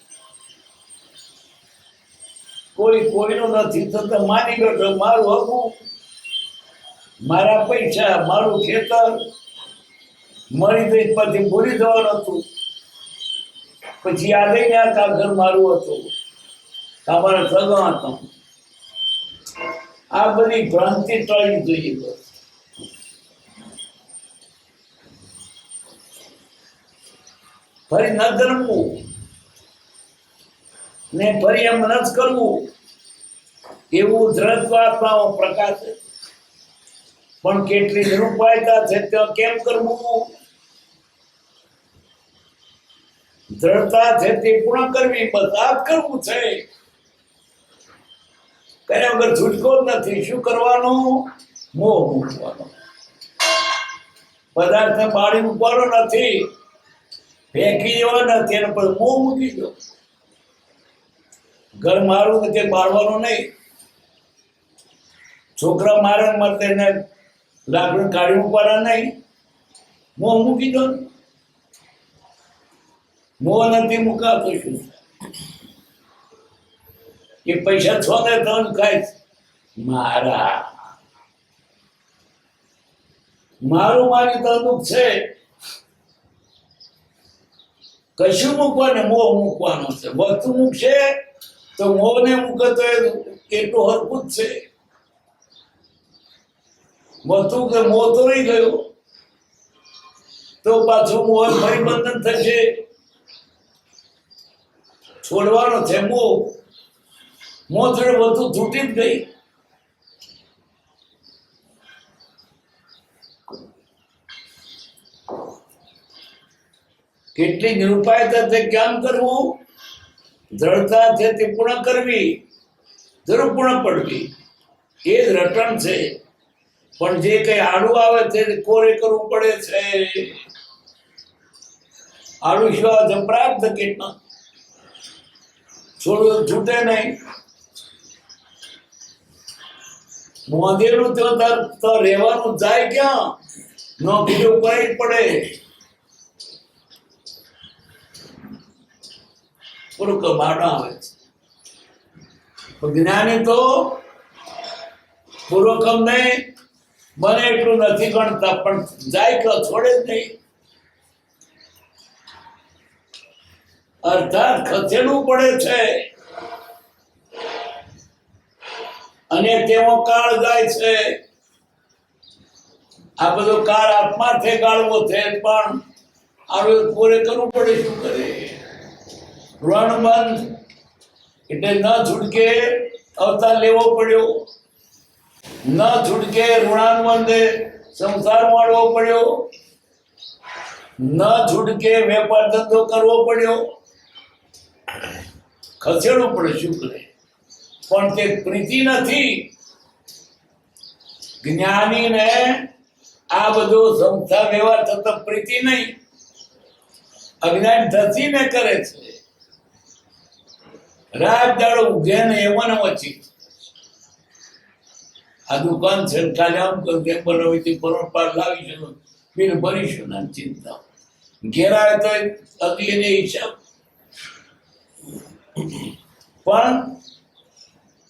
Speaker 2: કોઈ કોઈનું નથી થતું. માની બેઠો મારું હકું, મારા પૈસા, મારું ખેતર, મરી ગઈ પછી ભૂલી જવાનું હતું. પછી યાદ ને આ ઘર મારું હતું, તમારા સગા હતો. આ બધી ભ્રાંતિ ટળવી જોઈએ. બસ ફરી ન જન્મવું ને ફરી એમ ન જ કરવું, એવું દ્રઢતાત્માઓ પ્રકાશે. પણ કેટલી નિરૂપાયતા છે તે કેમ કરવું? દ્રઢતા છે તે પૂર્ણ કરવી. બધા જ કરવું છે. કર્યા વગર છૂટકો જ નથી. શું કરવાનું? મોહ મૂકવાનો. પદાર્થને બાળી મૂકવાનો નથી, ફેંકી દેવા નથી, એના પર મોહ મૂકી દો. ઘર મારું નથી, બાળવાનું નહીં. છોકરા મારે માટે એને લાકડું કાઢી મૂકવાના નહીં. મોહ મૂકી દો. મોહ નથી મુકાતો. શું એ પૈસા છો ને તો ખાય મારા, મારું મારી તો દુઃખ છે. કશું મૂકવાનું, મોહ મૂકવાનો છે. વસ્તુ મૂકશે તો મોહ ને મૂકે તો એટલું હરકું જ છે. વસ્તુ કે મોહ તો રહી ગયો તો પાછું મોહ ફરી બંધન થશે. છોડવાનો છે મોહ. મોહ જોડે વસ્તુ છૂટી જ ગઈ. કેટલી નિરૂપાયતા છે કેમ કરવું? દ્રઢતા છે તે પૂર્ણ કરવી, જરૂર પૂર્ણ પડવી. એ જ રટણ છે. પણ જે કઈ આડું આવે તે કોરે કરવું પડે છે. આડું શું આવે છે? પ્રાપ્ત કેટલા છોડવું છૂટે નહીં. મોંધેલું તો રહેવાનું જાય ક્યાં? નોકરી ઉપર જ પડે. પૂરું કમાડો આવે છે. જ્ઞાની તો પૂર્વકમ નહીં, બને એટલું નથી ગણતા, પણ જાય કે છોડે જ નહીં. અર્થાત ખસેડવું પડે છે. અને તેવો કાળ જાય છે. આ બધો કાળ આત્માથી ગાળવો છે, પણ આવું પૂરે કરવું પડે. શું કરે? ઋણબંધ એટલે ન છૂટકે અવતાર લેવો પડ્યો, ન છૂટકે ઋણાનુબંધે સંસાર માણવો પડ્યો, ન છૂટકે વેપાર ધંધો કરવો પડ્યો. ખસેડવું પડે. શું કરે? પણ તે પ્રીતિ નથી. જ્ઞાનીને આ બધો સંસાર વ્યવહાર થતો પ્રીતિ નહીં, અજ્ઞાન ધસીને કરે છે. રાત દાડો ઉઘે ને એમાં ને વચ્ચી આ દુકાન છે, કાલે આમ કરું તેમ બનાવી હતી, પરંપરા લાવીશું, બિલ ભરીશું ના ચિંતા. ઘેર આવે તો અગલીને હિસાબ. પણ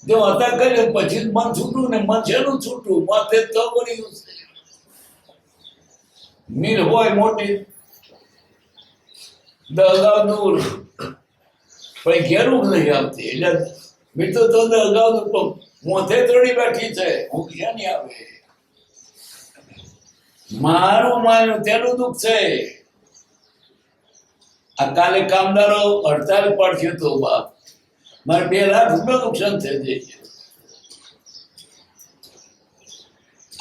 Speaker 2: જો હતા કર્યું પછી મન છૂટું ને મન શેનું છૂટું, માથે તો બન્યું છે. મીર હોય મોટી અગાઉ દૂર પણ ઘેરું નહીં આવતી, એટલે મિત્રો તો અગાઉ મોથે તોડી બેઠી છે, હું ક્યાં નહીં આવે. મારું માનું તેનું દુઃખ છે. આ કાલે કામદારો હડતાલ પડશે તો બાપ મારે 2 લાખ રૂપિયા નુકસાન થઈ જાય.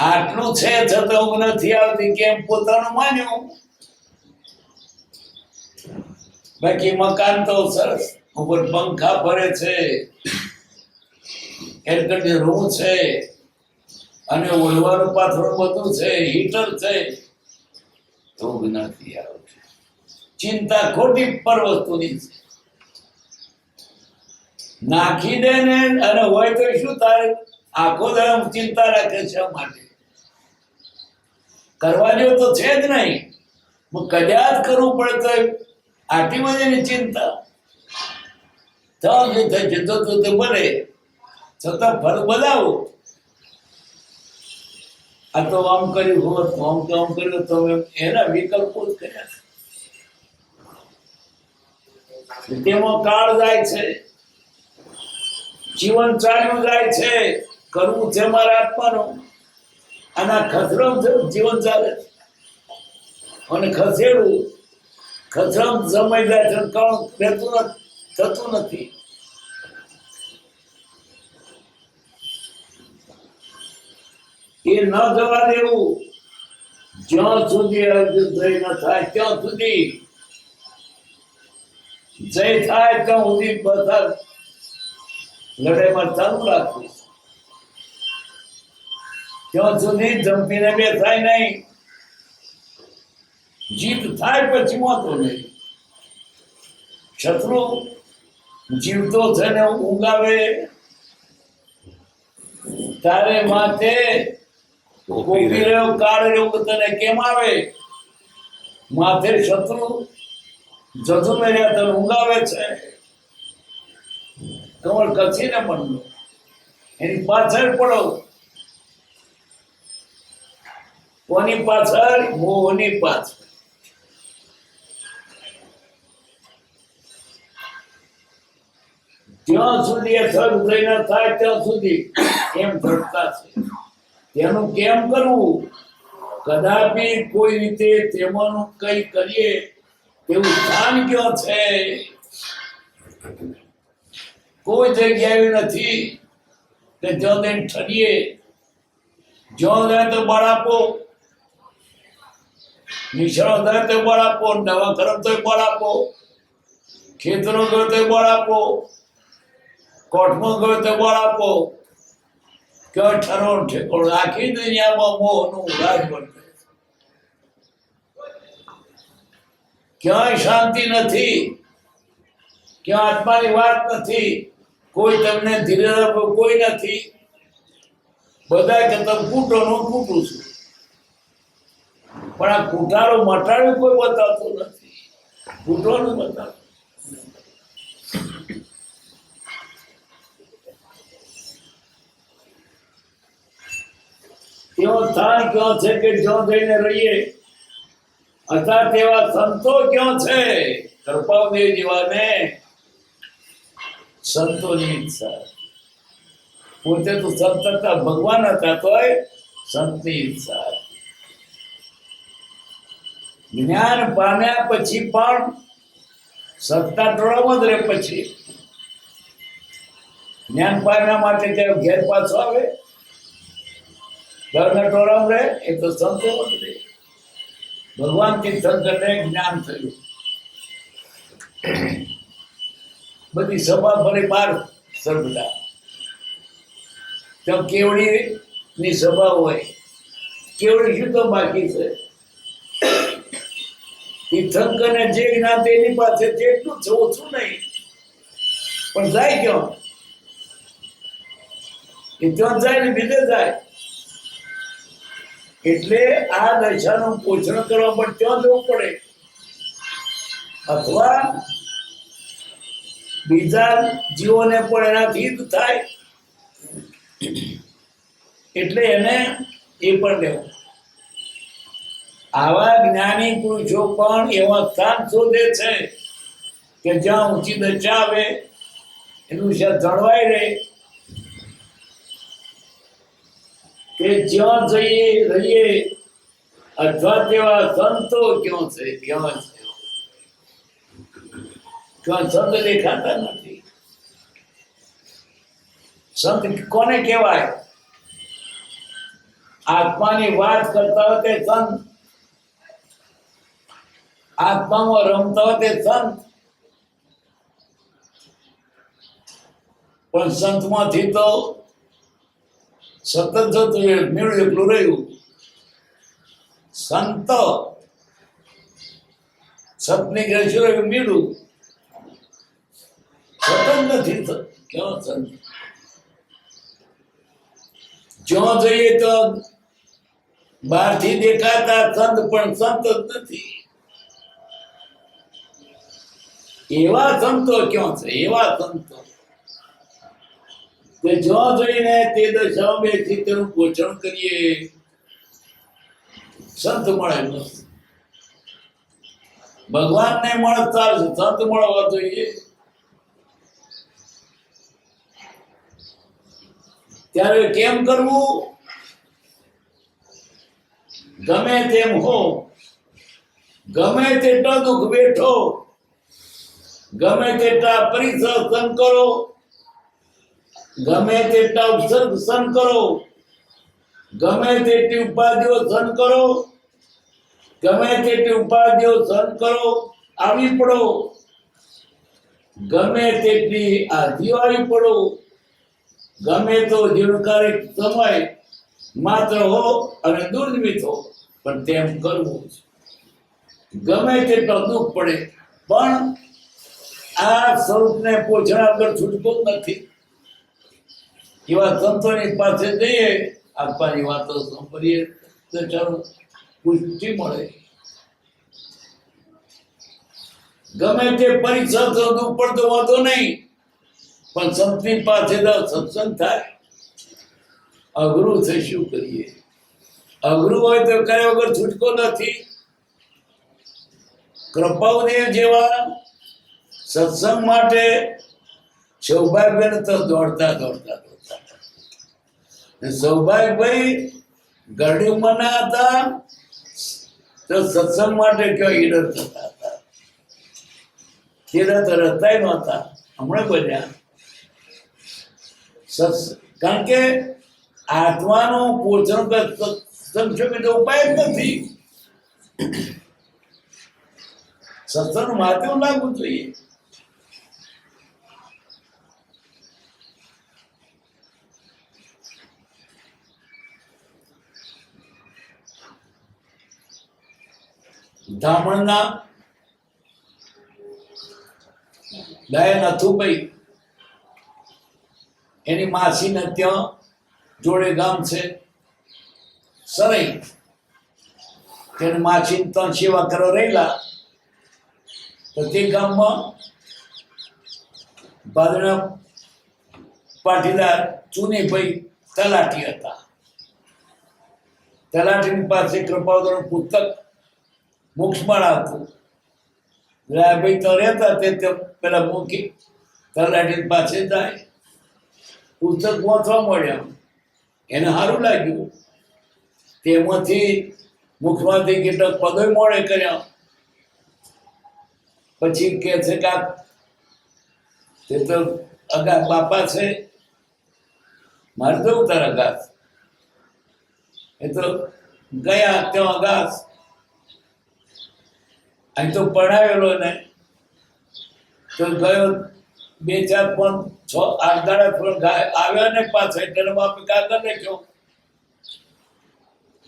Speaker 2: આટલું છે છતાં હું નથી આવતી, કેમ પોતાનું માન્યું. બાકી મકાન તો સરસ, ઉપર પંખા ફરે છે, એર કન્ડિશન રૂમ છે, અને ઓલવાનું પાથરું બધું છે, હીટર છે, તો નથી આવતી. ચિંતા ખોટી પર વસ્તુની છે. નાખી દે ને, અને હોય તો શું તારે આખો દાડો ચિંતા રાખે છે માટે કરવા જેવું તો છે જ નહીં. કદાચ કરવું પડે તો આટલી બધી ચિંતા જતો તો બને છતાં ફરક બધાવો. આ તો આમ કર્યું હોત, આમ તો આમ કર્યું તો એના વિકલ્પો જ કર્યા. તેમાં કાળ જાય છે, જીવન ચાલ્યું જાય છે. કરવું છે મારા આત્માનું, અને ખસરમ જીવન ચાલે છે. અને ખસરમ સમય જાય છે, કોણ થતું નથી. એ ન જવા દેવું. જ્યાં સુધી જય ન થાય ત્યાં સુધી, જય થાય ત્યાં સુધી બધા લડાઈમાં ચાલુ રાખવું. ત્યાં સુધી જંપીને બેસાય નહીં. જીત થાય પછી વાંધો નહીં. શત્રુ જીવતો છે ને ઊંઘાવે તારે માથે કોપી રહ્યો કાળ રહ્યો તને કેમ આવે. માથે શત્રુ જજુમે રહ્યા તને ઊંઘાવે છે. કમળ કચીને મનનો એની પાછળ પડો. કોની પાછળ? મોહની પાછળ. જ્યાં સુધી એ થર ઉદય ન થાય ત્યાં સુધી એમ ઘટતા છે. તેનું કેમ કરવું? કદાપી કોઈ રીતે તેમાંનું કઈ કરીએ તેવું સ્થાન ક્યાં છે? કોઈ જગ્યા એવી નથી કે જ્યાં તેને ઠરીએ. જ્યાં જાય તો બળ આપો, નિશાળો થાય તો બળ આપો, નવા ખરબ તો બળ આપો, ખેતરો ગયો તો બળ આપો, કોર્ટમાં ગયો તો બળ આપો. ક્યાં ઠરો ઠેકોડો? આખી દુનિયામાં મોહનું રાજ બનશે. ક્યાંય શાંતિ નથી, ક્યાં આત્માની વાત નથી. કોઈ તમને ધીરે રાખો કોઈ નથી. બધા કે તમે કૂટો નું કૂટું છું, પણ આ કૂટારો મટાડ્યું કોઈ બતાવતું નથી. કૂટવાનું બતાવ. તેઓ સ્થાન ક્યાં છે કે જ્યાં જઈને રહીએ? અથવા તેવા સંતો ક્યાં છે? કૃપાદેવ જેવાને સંતોની ઈચ્છા. પોતે તો સંત હતા, ભગવાન હતા, તોય સંતની ઈચ્છા. જ્ઞાન પામ્યા પછી પણ સત્તા ટોળામાં જ રહે. પછી જ્ઞાન પામ્યા માટે કયો ઘેર પાછો આવે? ઘરના ટોળામાં રહે. એ તો સંતો જ રહે. ભગવાનથી સંતને જ્ઞાન થયું. બધી સભા ભરી બાર સરબડા તો કેવડીની સભા હોય, કેવડી શું તો બાકી છે? તીર્થંકરને જે જ્ઞાન એની પાસે જેટલું છે, ઓછું નહીં, પણ જાય ક્યાં? એ ત્યાં જાય ને બીજે જાય. એટલે આ દશાનું પોષણ કરવા પણ ત્યાં જવું પડે, અથવા બીજા જીવોને પણ એનાથી હિત થાય, એટલે એને એ પણ લેવું. આવા જ્ઞાની પુરુષો પણ એવા સ્થાન શોધે છે કે જ્યાં ઊંચી દશા આવે, એનું જળવાઈ રહે, કે જ્યાં જઈએ રહીએ, અથવા તેવા સંતો ક્યાં છે? ત્યાં છે. ક્યાં સંત દેખાતા નથી. સંત કોને કહેવાય? આત્માની વાત કરતા હોય તે સંત, આત્મામાં રમતા હોય તે સંત. પણ સંતમાંથી તો સતત જતું મેળું એકલું રહ્યું. સંત સતની ગ્રહ શું રહ્યું? મેળું સતત નથી. ક્યાં સંત? જ્યાં જઈએ તો બહારથી દેખાતા સંત પણ સંત જ નથી. એવા સંતો ક્યાં છે? એવા સંતો કે જ્યાં જઈને તે દશામાં બેસી તેનું પોષણ કરીએ, સંત મળે બસ. ભગવાનને મળતા સંત મળવા જોઈએ. ત્યારે કેમ કરવું? ગમે તેમ હો, ગમે તેટલા દુઃખ બેઠો, ગમે તેટલા પરિશ્રમ કરો, ગમે તેટલા ઉપસર્ગ સહન કરો, ગમે તેટલી ઉપાધિઓ સહન કરો, ગમે તેટલી ઉપાધિઓ સહન કરો, આવી પડો, ગમે તેટલી આધિઓ આવી પડો, ગમે તો જીવનકારી સમય માત્ર હો અને દુર્નિમિત હો, પણ તેમ કરવું છે. ગમે તેટલો દુઃખ પડે, પણ આ સ્વરૂપને પોષણ આગળ છૂટકો નથી. એવા સંતોની પાસે જઈએ, આપવાની વાતો સાંભળીએ તો ચાલો પુષ્ટિ મળે. ગમે તે પરીક્ષા તો દુઃખ પડતો વાંધો નહીં, પણ સંતની પાસે સત્સંગ થાય. અઘરું છે, શું કરીએ? અઘરું હોય તો કર્યા વગર છૂટકો નથી. કૃપાદેવ જેવા સત્સંગ માટે સૌભાગ્યને તો દોડતા દોડતા દોડતા, સૌભાગ્યભાઈ ગરડી ઉંમરના હતા તો સત્સંગ માટે ક્યાં ઈડર થતા હતા. તેરા તો રસ્તાય નહોતા, હમણાં બન્યા. કારણ કે આત્માનું પોષણ સંશોધિત ઉપાય જ નથી. સત્સંગ માધ્યમ લાગવું જોઈએ. ધામણના દયા નથુભાઈ, એની માસીને ત્યાં જોડે ગામ છે સરઈ, તેની માસી ત્યાં સેવા કરવા રહેલા. તો તે ગામમાં ભાદરના પાટીદાર ચુનીભાઈ તલાટી હતા. તલાટીની પાસે કૃપાવદરનું પુસ્તક મોક્ષમાળા હતું. ભાઈ તો રહેતા તે પેલા મૂકી તલાટી પાસે જાય, પુસ્તક વાંચવા મળ્યા, એને સારું લાગ્યું. તેમાંથી મુખમાંથી કેટલાક પદો મળે કર્યા. પછી કે છે કે તે તો અગા બાપા છે, મારે જવું તારા અગાસ. એ તો ગયા ત્યાં અગાસ. અહીં તો પડાવેલો ને તો ગયો 4 5 6 8 દાડા થોડા ગાય આવ્યા ને પાછા એટલે બાપે કાગળ લખ્યો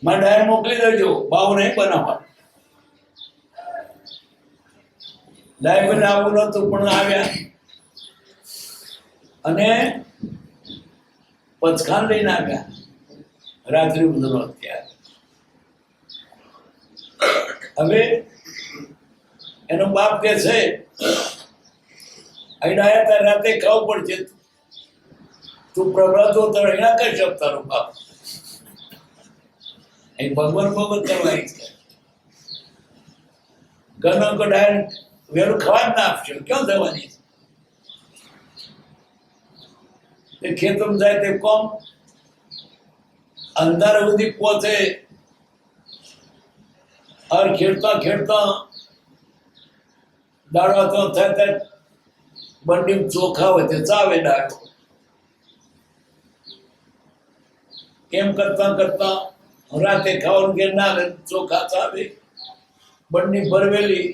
Speaker 2: માં ડાયર મોકલી દેજો ભાવ નહીં બનાવવા ડાયર આવું નતું પણ આવ્યા અને પચખાન લઈને આવ્યા રાત્રિ ઉધરો ત્યાં હવે એનો બાપ કે છે આયા તાર રાતે ખાવું પડશે તું પ્રભાતો તો એના કઈ શક તારો બાપ એ ભગવાન કરવા છે ઘરનો ડાયર વેલું ખાવા જ ના આપશો ક્યાં થવાની એ ખેતરમાં જાય તે કોમ અંધાર સુધી પહોંચે और खेड़ता खेड़ता દાડો તો થાય ત્યારે બંડી ચોખા હોય તે ચાવે ડાળો એમ કરતા કરતા રાતે ખાવાનું કે ના ચોખા ચાવે બંડી ભરવેલી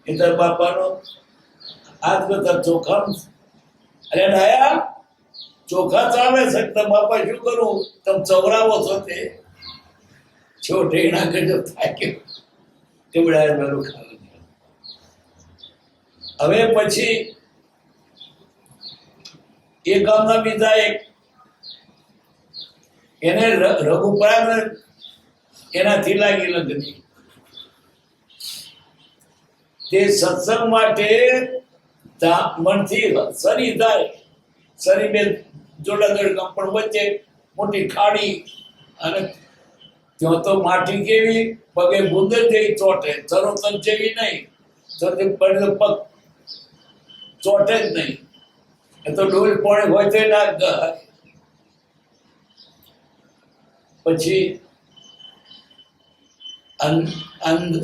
Speaker 2: એ તાર બાપાનો આજ બધા ચોખા અરે ડાયા ચોખા ચાવે છે તો બાપા શું કરું તમે ચવરાવો છો તે છોટે ના કરજો થાય કે કેવડાય મારું ખાવાનું હવે પછી એ ગામના બીજા એક એને રઘુપરાગ એનાથી લાગી લગની તે સત્સંગ માટે મનથી સરી થાય સરી બે જોડાગઢ ગામ પણ વચ્ચે મોટી ખાડી અને ત્યાં તો માટી કેવી પગે ગુંદર જેવી ચોટે ચરોતર જેવી નહીં તો તે પગ ચોટે જ નહીં એ તો ડોલ પોણે હોય તો ના ગાય પછી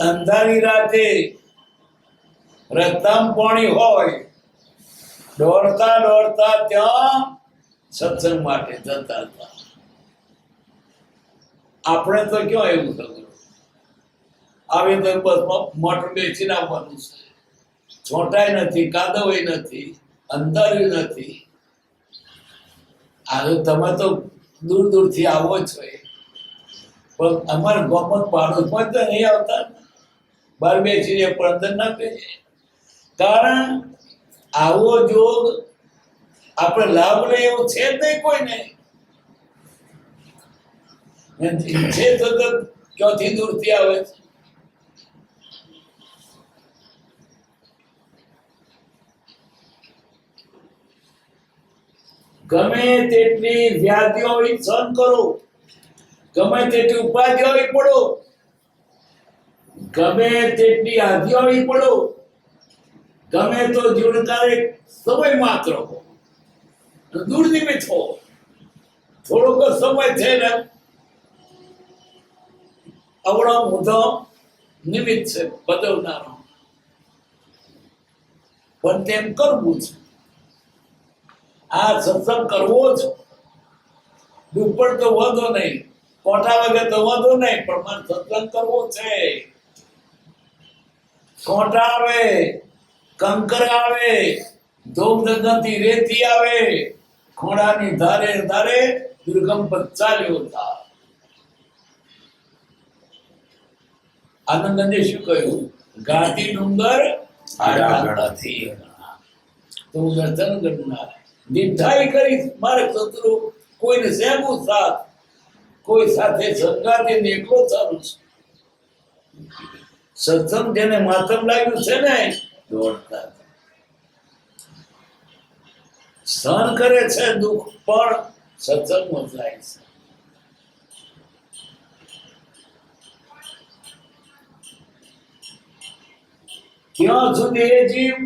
Speaker 2: અંધારી રાતે રસ્તામાં પાણી હોય દોડતા દોડતા ત્યાં સત્સંગ માટે જતા હતા આપણે તો ક્યાં એવું થતું આવી તો બસમાં મોટર બેસીને આવવાનું છે છોટાય નથી કાદવય નથી અંધાર્યું નથી આ તમે તો દૂર દૂરથી આવો છો પણ અમારા ગામમાં પાડોશમાં તો નહીં આવતા બહાર બેસીને પણ અંદર ના બેસીએ કારણ આવો જોગ આપણે લાભ લે એવું છે જ નહીં કોઈને છે તો ક્યાંથી દૂરથી આવે છે ગમે તેટલી વ્યાધિઓ સહન કરો ગમે તેટલી ઉપાધિઓ પડો ગમે તેટલી આધિઓ પડો ગમે તો જીવનકારે સમય માત્ર દૂરનિમિત્ત હો થોડોક સમય છે ને અવળો મુદ્દો નિમિત્ત છે બદલનારો પણ તેમ કરવું છે આ સત્સંગ કરવો જ દુપ્પટ તો વાંધો નહીં કોઠા વગર તો વાંધો નહીં પણ મારે સત્સંગ કરવો છે કોઠા આવે કંકર આવે ધૂમ ધગનથી રેતી આવે ખોડાની ધારે ધારે દુર્ગમ પર ચાલ્યો હતા આનંદને શું કહ્યું ગાતી ડુંગર આડાગડાથી તો દર્શન કરનાર નિર્ધારી કરી મારે શત્રુ કોઈને સેવું સાથ કોઈ સાથે સંગાતે એકલો ચાલુ છે સત્સંગ જેને માતમ લાગ્યું છે ને દોડતા સહન કરે છે દુઃખ પણ સત્સંગમાં જાય છે ક્યાં સુધી એ જીવ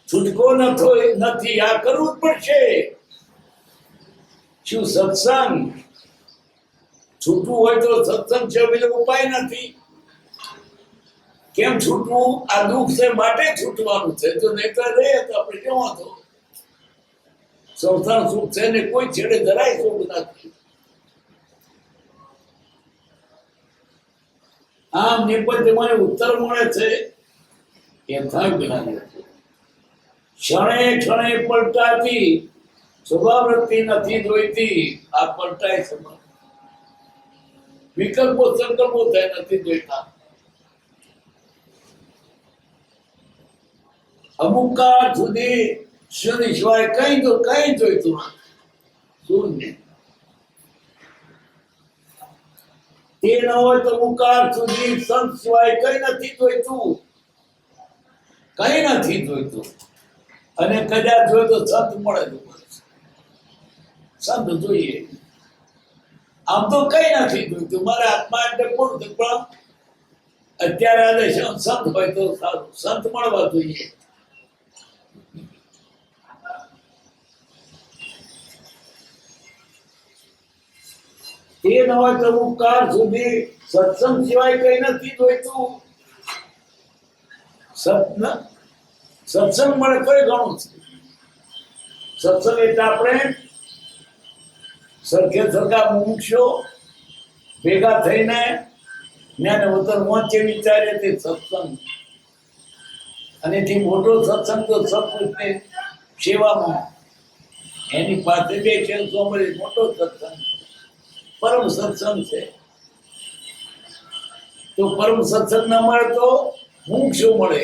Speaker 2: છૂટકો નથી આ કરવું જ પડશે શું સત્સંગ છૂટવું હોય તો સત્સંગ છે બીજો ઉપાય નથી કેમ છૂટવું આ દુઃખ છે માટે છૂટવાનું છે જો નહીં તો રહે તો આપણે કેવા તો સંસાર સુખ છે ને કોઈ છેડે જરાય સુખ નથી આમ નિપજ્ય મને ઉત્તર મળે છે એ થાય જ્ઞાની ક્ષણે ક્ષણે પલટાતી સ્વભાવવૃત્તિ નથી જોઈતી. આ પલટાય સ્વભાવ, વિકલ્પો સંકલ્પો થાય નથી જોઈતા. અમુક કાળ સુધી શૂન્ય સિવાય કઈ જોઈતું નથી. શૂન્ય તે ન હોય તો અમુક કાળ સુધી સંત સિવાય કઈ નથી જોઈતું, કઈ નથી જોઈતું. અને કદાચ જોઈએ તો સંત મળે તો સંત જોઈએ. આમ તો કઈ નથી જોઈતું. મારા આત્મા એટલે પૂરું થયું. પણ અત્યારે આજે સંત હોય તો સારું, સંત મળવા જોઈએ. એ ન હોય તો અમુક કાળ સુધી સત્સંગ સિવાય કઈ નથી જોઈતું. સત્સંગ મળે તોય ઘણું છે. સત્સંગ એટલે આપણે સરખા મુમુક્ષો ભેગા થઈને જ્ઞાન વતન વચ્ચે વિચારે તે સત્સંગ. અને એથી મોટો સત્સંગ તો સત્પુરુષની સેવામાં એની પાસે બે છે મોટો સત્સંગ પરમ સત્સંગ છે. તો પરમ સત્સંગ ન મળે તો મુમુક્ષો મળે.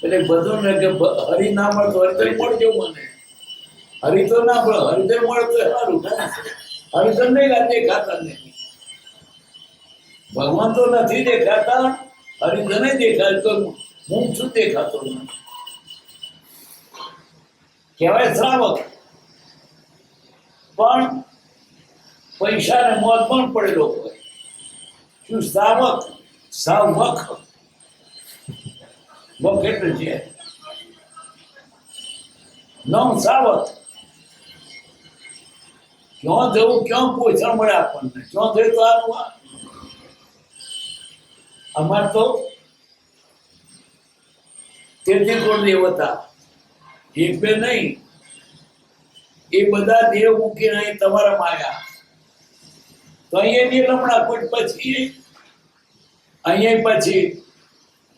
Speaker 2: એટલે બધું ને કે હરિ ના મળે તો હરિદર મળજો મને. હરિ તો ના મળે, હરિદર મળે તો સારું. હરિદર નહીં દેખાતા નહીં. ભગવાન તો નથી દેખાતા, હરિદર નહીં દેખાય તો હું શું દેખાતો નથી. કહેવાય શ્રાવક, પણ પૈસા ને મોત પણ પડેલો હોય. શું શ્રાવક? સાવક. વખ એટલે છે નવ સાવક. ક્યાં જવું, ક્યાં પોષણ મળે આપણને, ક્યાં જઈએ તો આનું. અમાર તો 33 કરોડ દેવતા, એક બે નહીં, એ બધા દેવ મૂકીને અહીં તમારા માયા. તો અહીંયા લમણા કોઈ પછી અહીંયા પછી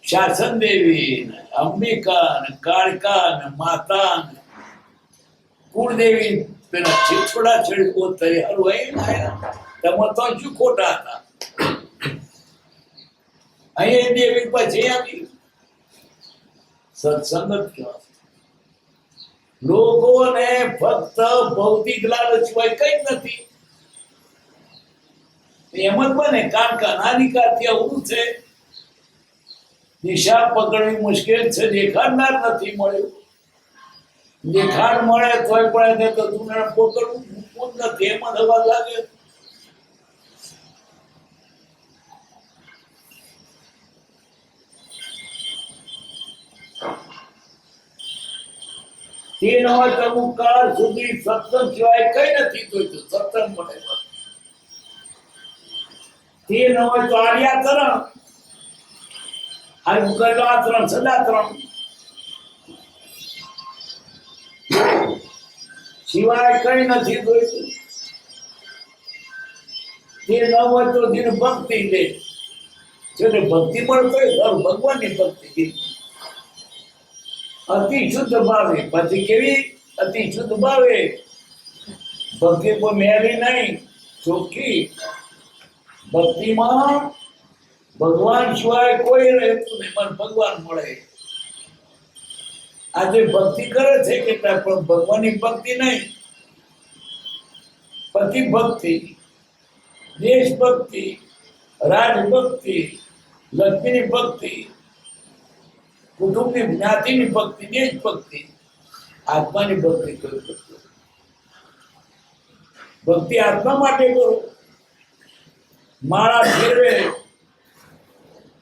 Speaker 2: શાસન દેવી ને અંબિકા ને કાળકા ને માતા ને કુળદેવી પેલા છોડા છેડી પોત તૈયાર હોય તમે તો શું ખોટા હતા. અહીંયા દેવી પછી આવી સત્સંગત કહેવાય. લોકોને ફક્ત ભૌતિક લાલચ સિવાય કઈ નથી. એમ જ બને કાનકા નાનિકાથી આવું છે. દિશા પકડવી મુશ્કેલ છે. દેખાડનાર નથી મળ્યું. દેખાડ મળે તોય પડે તો તું પકડવું નથી. એમ જ હવા લાગે. તે ન હોય તો અમુક કાળ સુધી સત્સંગ સિવાય કઈ નથી જોઈતું. સત્સંગ મળે તે ન હોય તો આર્યાતરણ, આ મુકેલો આચરણ સદાચરણ સિવાય કઈ નથી જોઈતું. તે ન હોય તો જેને ભક્તિ લે છે, ભક્તિ મળતો હોય ભગવાનની ભક્તિ અતિ શુદ્ધ ભાવે. પછી કેવી અતિ શુદ્ધ ભાવે? ભક્તિ કોઈ મેળી નહીં, ચોખ્ખી. ભક્તિમાં ભગવાન સિવાય કોઈ રહેતું નહીં, પણ ભગવાન મળે. આજે ભક્તિ કરે છે કેટલા, પણ ભગવાનની ભક્તિ નહીં. પતિ ભક્તિ, દેશ ભક્તિ, રાજ ભક્તિ, લક્ષ્મીની ભક્તિ, કુટુંબની જ્ઞાતિની ભક્તિ, દેશ ભક્તિ, આત્માની ભક્તિ કરો. ભક્તિ આત્મા માટે કરો. માળા ફેરવે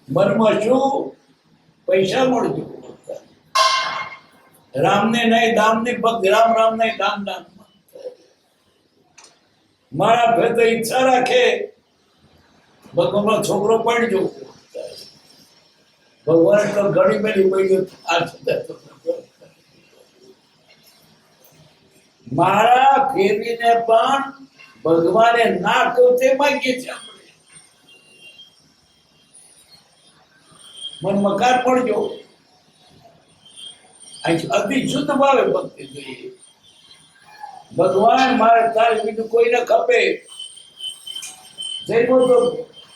Speaker 2: મનમાં શું? પૈસા મળજો. રામને નહીં દામની ભક્તિ, રામ રામ નહીં દામ દામ. માળા ફેરતો ઈચ્છા રાખે ભગવાનનો છોકરો પડજો. ભગવાન તો ઘણી બધી પડ્યો. માળા ફેરવીને પણ ભગવાને ના કહું તે માગીએ છીએ આપણે. મન મકાર પડજો. અતિ શુદ્ધ ભાવે ભક્તિ જોઈએ. ભગવાન મારે તારે બીજું કોઈને ખપે. જૈનો તો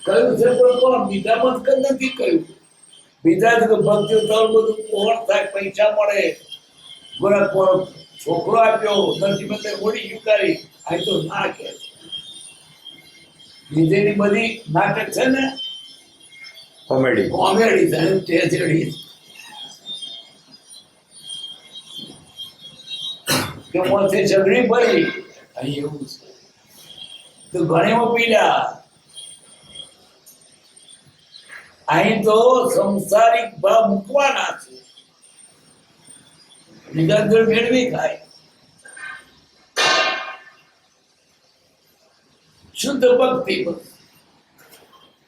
Speaker 2: કહ્યું છે પણ કોણ બીજા મત કદ નથી કહ્યું. બીજા તો ભક્તિઓ તો બધું કોણ થાય, પૈસા મળે, ગોરા કોણ છોકરો આપ્યો, નથી બધે મોડી ચુકારી, આ તો ના કે બીજેની બધી નાટક છે ને
Speaker 1: કોમેડી.
Speaker 2: કોમેડી છે, ટ્રેજેડી કે મોથે ઝઘડી પડી, અહીં એવું છે તો ઘણીમાં પીડા. અહીં તો સંસારિક ભાવ મૂકવાના છે, બીજા જોડે મેળવી ખાય. શુદ્ધ ભક્તિ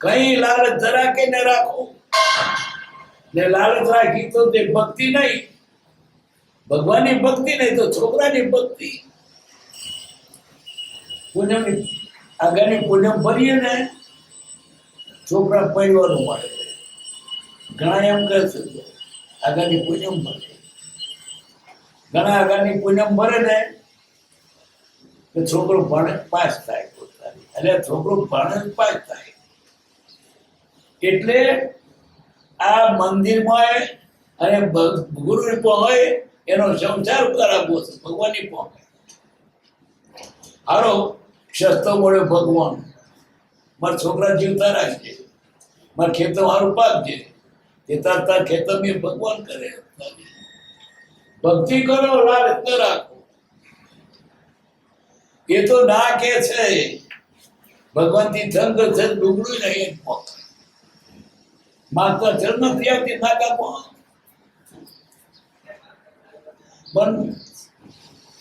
Speaker 2: કઈ લાલચ જરા કે ન રાખો, ને લાલચ રાખી તો તે ભક્તિ નહીં, ભગવાનની ભક્તિ નહીં તો છોકરાની ભક્તિ. પૂનમની આગળની પૂનમ ભરીએ ને છોકરા પરિવારનું મળે. ઘણા એમ કહે છે આગળની પૂનમ ભરે, ઘણા આગળની પૂનમ ભરે ને તો છોકરો ભણે પાસ થાય પોતાની, એટલે છોકરો ભણે પાસ થાય. એટલે આ મંદિરમાં અને ગુરુ હોય એનો સંસાર કરાવવો છે, ભગવાનની પહોંચે. હારો શસ્ત્ર મળે ભગવાન, મારા છોકરા જીવતા રાખજે, મારા ખેતર મારું પાકજે, તે તાર ખેતર બી ભગવાન કરે. ભક્તિ કરો, લાલચ ન રાખો. એ તો ના કે છે ભગવાન થી સંગ છે, ડુંગળું નહીં માતા જળ નથી આવતી નાકામાં. પણ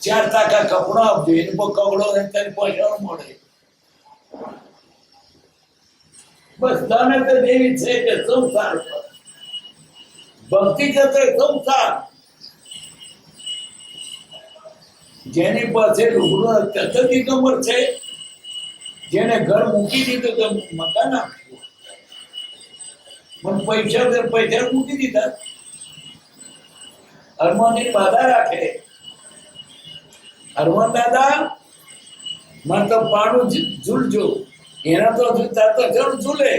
Speaker 2: 4 તાકા કપડો આપજો, એની પર કપડો તારી પૈસા મળે. બસ તને તો દેવી છે કે સંસાર પર ભક્તિ જતો સંસાર. જેની પાસે લુગડું કતરતી કમર છે, જેને ઘર મૂકી દીધું કે મકાન આપ્યું, પણ પૈસા મૂકી દીધા, હનુમાનની બાધા રાખે. હનુમાન દાદા મને તો પાણું ઝૂલજો, એના તો જરૂર ઝૂલે.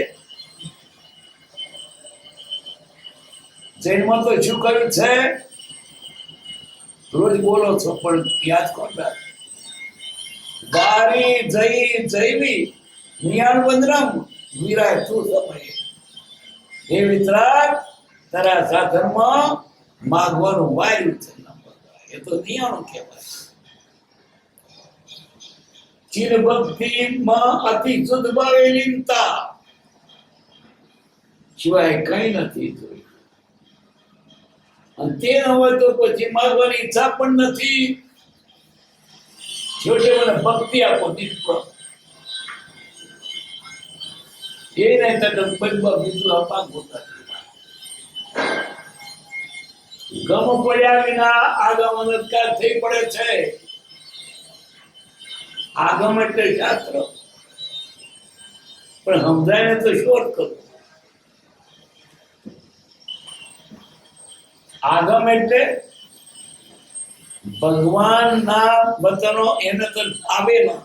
Speaker 2: જૈનમાં તો શું કહ્યું છે, રોજ બોલો છો પણ યાદ કરતા. ગારી જઈ જૈવી નિયાણ વંદનમ વીરાય તું સમય. હે વિતરાગ, તારા સાધનમાં માગવાનું વાયુ છે, એ તો નિયાણું કહેવાય. ચિર ભક્તિમાં અતિ શુદ્ધ ભાવે લીનતા સિવાય કઈ નથી જોયું. અને તે ન હોય તો પછી માગવાની ઈચ્છા પણ નથી. છેવટે મને ભક્તિ આપો દીપક, એ નહીં તો બધું બીજું અપાક હોતા. ગમ પડ્યા વિના આગમ અનંતકાર થઈ પડે છે. આગમ એટલે શાસ્ત્ર, પણ સમજાય ને તો શોર્ટ કરો. આગમ એટલે ભગવાનના વચનો એને તો આવેલા.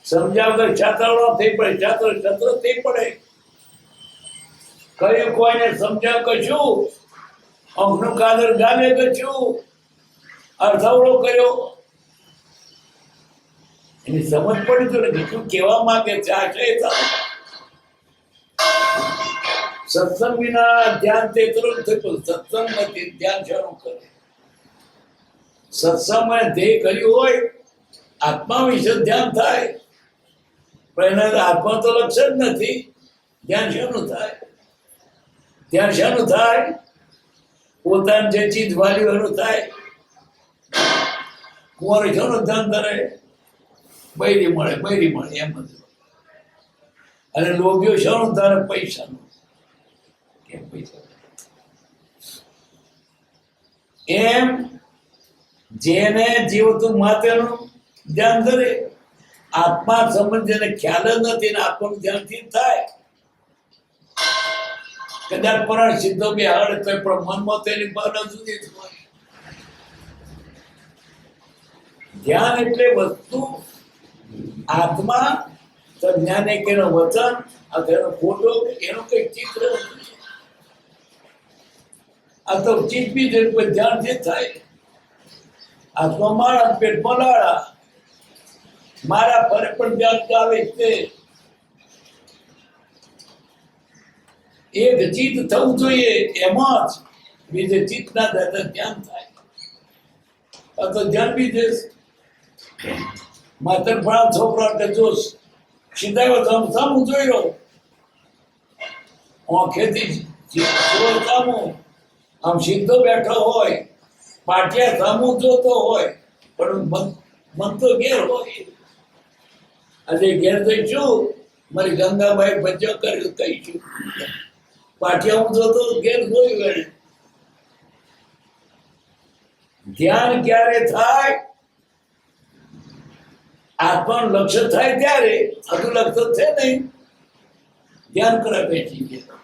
Speaker 2: સમજાવ તો છાત્ર થઈ પડે, છત્ર થઈ પડે. કયું કોઈને સમજાવ કશું, અંકનું કાદર ગાલે કશું, અર્થવડો કર્યો, એની સમજ પડી તો ને શું કહેવા માંગે છે. આ છે સત્સંગ વિના ધ્યાન તેતરું થતું. સત્સંગ નથી, ધ્યાન શરૂ કરે. સત્સંગમાં ધ્યેય કર્યું હોય, આત્મા વિશે ધ્યાન થાય, પણ એના આત્મા તો લક્ષ્ય જ નથી. ધ્યાન શાનું થાય? ધ્યાન શાનું થાય? પોતાની જે ચીજ વાલ્યું એનું થાય. કુંવર શાનું ધ્યાન ધરે? બૈરી મળે એમ જ. અને લોભીઓ શાનું ધરે? પૈસાનું. એમ જેને જીવતું માટેનું ધ્યાન ધરે, આત્મા સંબંધ જેને ખ્યાલ જ નથી ને આત્માનું ધ્યાનથી થાય કદાચ પરણ સીધો બે હળ તો પણ મનમાં તેની ભાવના જુદી જ હોય. ધ્યાન એટલે વસ્તુ આત્મા તો જ્ઞાન એક એનો વચન આ તેનો ફોટો એનો કઈ ચિત્ર આ તો ચિત્ત બી જેનું કોઈ ધ્યાન જે થાય આત્મા મારા પેટમાં લાળા મારા પર પણ ધ્યાન આવે તે એક ચિત્ત થવું જોઈએ એમાં જ બીજે ચિત્ત ના થાય ધ્યાન થાય આ તો ધ્યાન બી છે માત્ર પણ છોકરા કે જોશ સીધા સામું જોઈ રહ્યો આંખેથી સામું આમ સીધો બેઠો હોય પાટિયા સામું જોતો હોય પણ મન તો ઘેર હોય. આજે ઘેર જઈશું મારી ગંગાબાઈ બચ્ચો કર્યું કહીશું પાટિયા હું જોતો ઘેર જોયું એને. ધ્યાન ક્યારે થાય આત્માનું લક્ષ્ય થાય ત્યારે હજુ લક્ષ્ય છે નહીં ધ્યાન કરે બેઠી ગયા.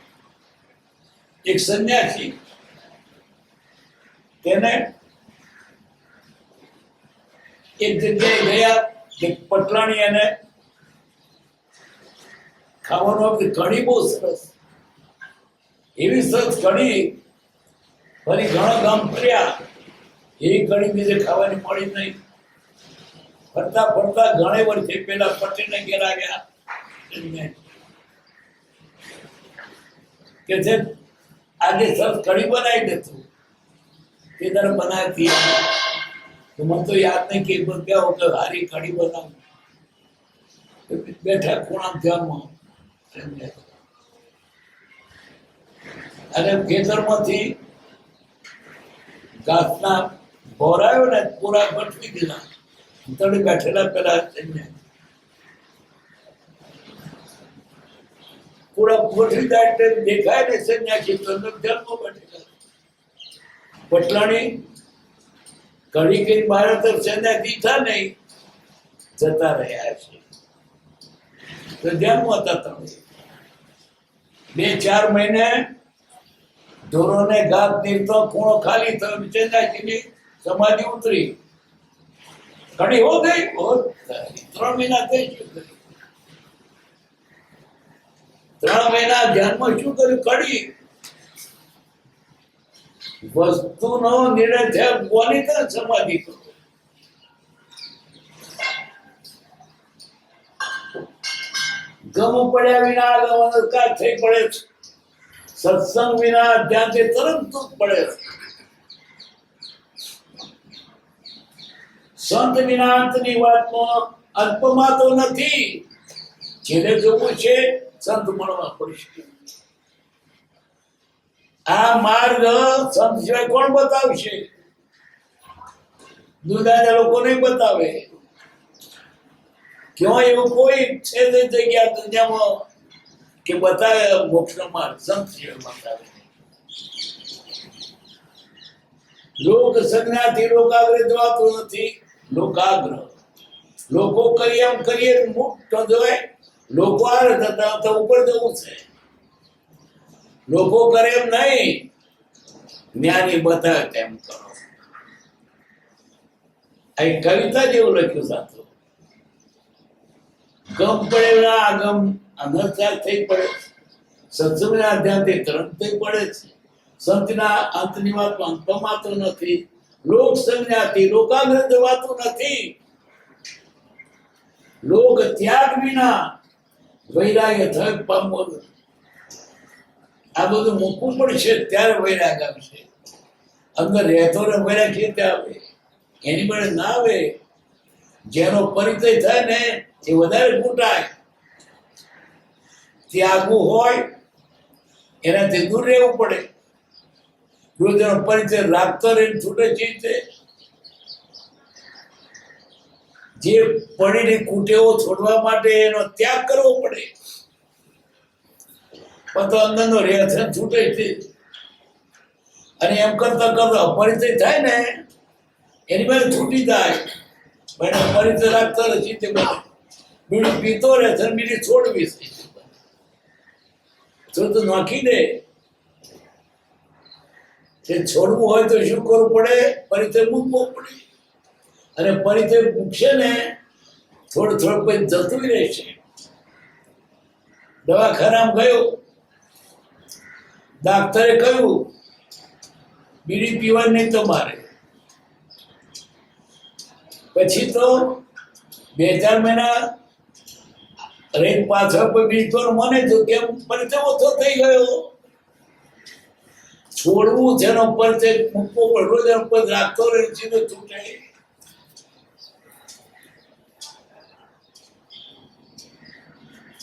Speaker 2: એક સંન્યાસી તેને એક જગ્યાએ ગયા એક પટલાણી એને ખાવાનું આપી કઢી બહુ સરસ એવી સરસ કઢી ફરી ઘણા ગામ ફર્યા એવી કઢી બીજે ખાવાની મળી નહીં. ફરતા ફરતા ઘણી વર્ષે પેલા પટેલને ઘેર આવ્યા કે છે આજે સરસ કઢી બનાવી દેતું તે તારે બનાવતી તો મને તો યાદ નહીં કે ગયા કે હારી કઢી બનાવું બેઠા ખૂણા ધ્યાનમાં અને ખેતરમાંથી ઘાસના ભોરાયો ને પૂરા ગોઠવી દીધા તળી બેઠેલા પેલા પૂરા ગોઠવી જાય એટલે દેખાય ને સંન્યાસી તો ધ્યાનમાં બેઠેલા પટલાણી ઘડી કઈ મારે તો સંન્યાસી થા નહીં જતા રહ્યા છે તો ધ્યાનમાં હતા તમે 2-4 મહિને ઢોરોને ઘાસ નીરતો ખૂણો ખાલી થયો સંન્યાસીની સમાધિ ઉતરી ઘણી હો ગઈ 3 મહિના થઈ ગયું. 3 મહિના ધ્યાનમાં શું કર્યું કડી વસ્તુનો નિર્ણય થયા કોની તરફ સમાધિ કરો ગમ પડ્યા વિના ગમનકાર થઈ પડે છે. સત્સંગ વિના ધ્યાન તે તરત પડે છે. સંત વિના અંતની વાતમાં અલ્પમાં તો નથી. જેને જોવું છે સંત મળવા પડશે. આ માર્ગ સંત સિવાય કોણ બતાવશે? દુનિયાના લોકો નહીં બતાવે. ક્યાં એવું કોઈ છે જગ્યા દુનિયામાં કે બતાવે મોક્ષનો માર્ગ? સંત સિવાય બતાવે. લોક સંજ્ઞાથી લોકાગ્રહ જવાતું નથી. લોકાગ્રહ લોકો કરીએ એમ કરીએ મુક્ત જોય લોકો આરે થતા તો ઉપર જવું છે. લોકો કરે એમ નહીં જ્ઞાની બતાવે તેમ કરો. આ કવિતા જેવું લખ્યું સાચું. ગમ પડે આગમ અનર્થાર થઈ પડે. સત્સંગના અધ્યાત્મ તરત થઈ પડે છે. સંતના અંતની વાત અંતમાં તો નથી. લોક સંજ્ઞાથી લોકાગ્રહ જવાતું નથી. લોક ત્યાગ વિના વૈરાગ્ય થઈ પામવો. આ બધું મૂકવું પડશે ત્યારે વૈરાગ આવશે. અંદર રહેતો ને વૈરાગ રીતે આવે એની મળે ના આવે. જેનો પરિચય થાય ને એ વધારે ઘૂંટાય. ત્યાગવું હોય એનાથી દૂર રહેવું પડે. રોજ એનો પરિચય રાખતો રહે છૂટે છે. જે પડીને કુટેવો છોડવા માટે એનો ત્યાગ કરવો પડે. પણ તો અંદરનો રહેશે છૂટે છે. અને એમ કરતા કરતા અપરિચય થાય ને એની પાસે છૂટી જાય. પણ પરિચય રાખતો રહે ચીતે બીડી પીતો રહે છે બીડી છોડવી છે. જો તો નાખી દે તે છોડવું હોય તો શું કરવું પડે? પરિચય મૂકવો પડે. અને પરિચય મૂકશે ને થોડું પછી જતું રહેશે. દવાખાનામાં ગયો, ડાક્ટરે કહ્યું બીડી પીવાની નહીં તો મારે. પછી તો 2-4 મહિના રહીને પાછળ કોઈ બીડી પીવાનું મને તો કેમ પરિચય ઓછો થઈ ગયો. છોડવું છે એનો પરિચય મૂકવો પડે. રોજ એનો પર રાખતો રહે સીધો છૂટે.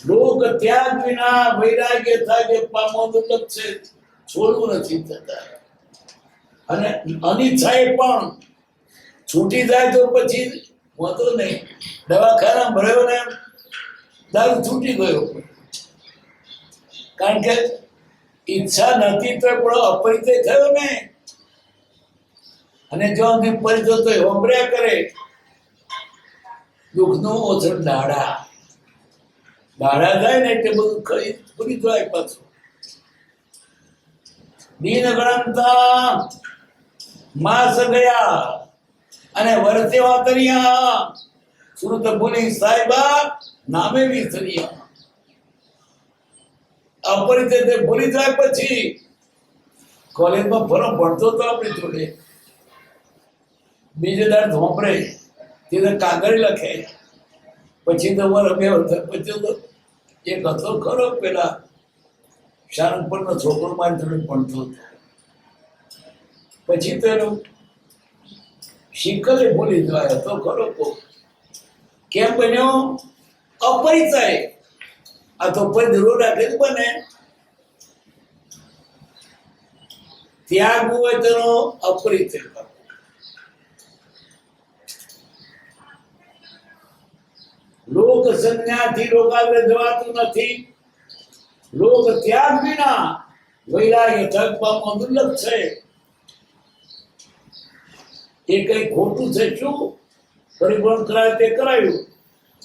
Speaker 2: લોક ત્યાગ વિના વૈરાગ્ય થાય પામો દુર્લભ છે. છોડવું નથી થતા. અને અનિચ્છાએ પણ છૂટી જાય તો પછી હોતો નહીં. દવાખાના ભર્યો ને દારૂ છૂટી ગયો, કારણ કે ઈચ્છા નથી તો પણ અપરિચય થયો ને. અને જો અમે પરિચય તો હોંભર્યા કરે. દુઃખનું ઓછળ દાડા થાય ને એટલે બધું કઈ પૂરી જાય. પાછું દીન ગણતા માસ ગયા અને વર્ષે વાતરિયા સુરત ભૂલી સાહેબા નામે વિસર્યા. અપરિચય તે ભૂલી જાય. પછી કોલેજમાં ફરો ભણતો તો આપણી જોડે, બીજે દાડ ધોંપડે તે કાગળ લખે. પછી તો વર્ષ 2 વર્ષ પછી તો એક હતો ખરો પેલા સારંગપુરનો છોકરો મારી જોડે ભણતો હતો. પછી તો એનું શિકલે ભૂલી જવાય હતો ખરો. કેમ બન્યો? અપરિચય. આ તો પછી જરૂર રાખે જ બને. ત્યાગ હોય તેનો અપરિચય કરો. લોક સંજ્ઞાથી રોગાવે જવાતું નથી. લોક ત્યાગ વિના વૈરાગ્ય થક પામો દુર્લભ છે. એ કઈ ખોટું છે? શું પરિભ્રમણ કરાય તે કરાયું.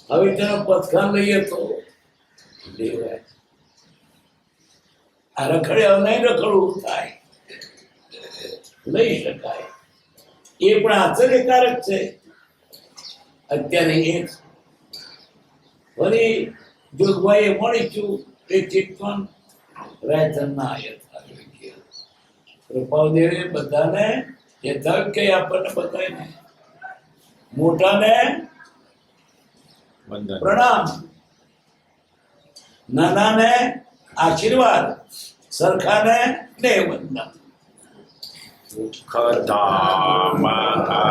Speaker 2: હવે તેનો પથખાન લઈએ તો લેવાય. આ રખડે નહીં રખડવું થાય, લઈ શકાય. એ પણ આશ્ચર્યકારક છે. અત્યારે એક વળી જોગવાઈએ મળીશું એ ચિંતન રાયતનના કૃપાદેવે બધાને યથાર્થ કે આપણને બધાને મોટાને પ્રણામ, નાનાને આશીર્વાદ, સરખાને વંદન.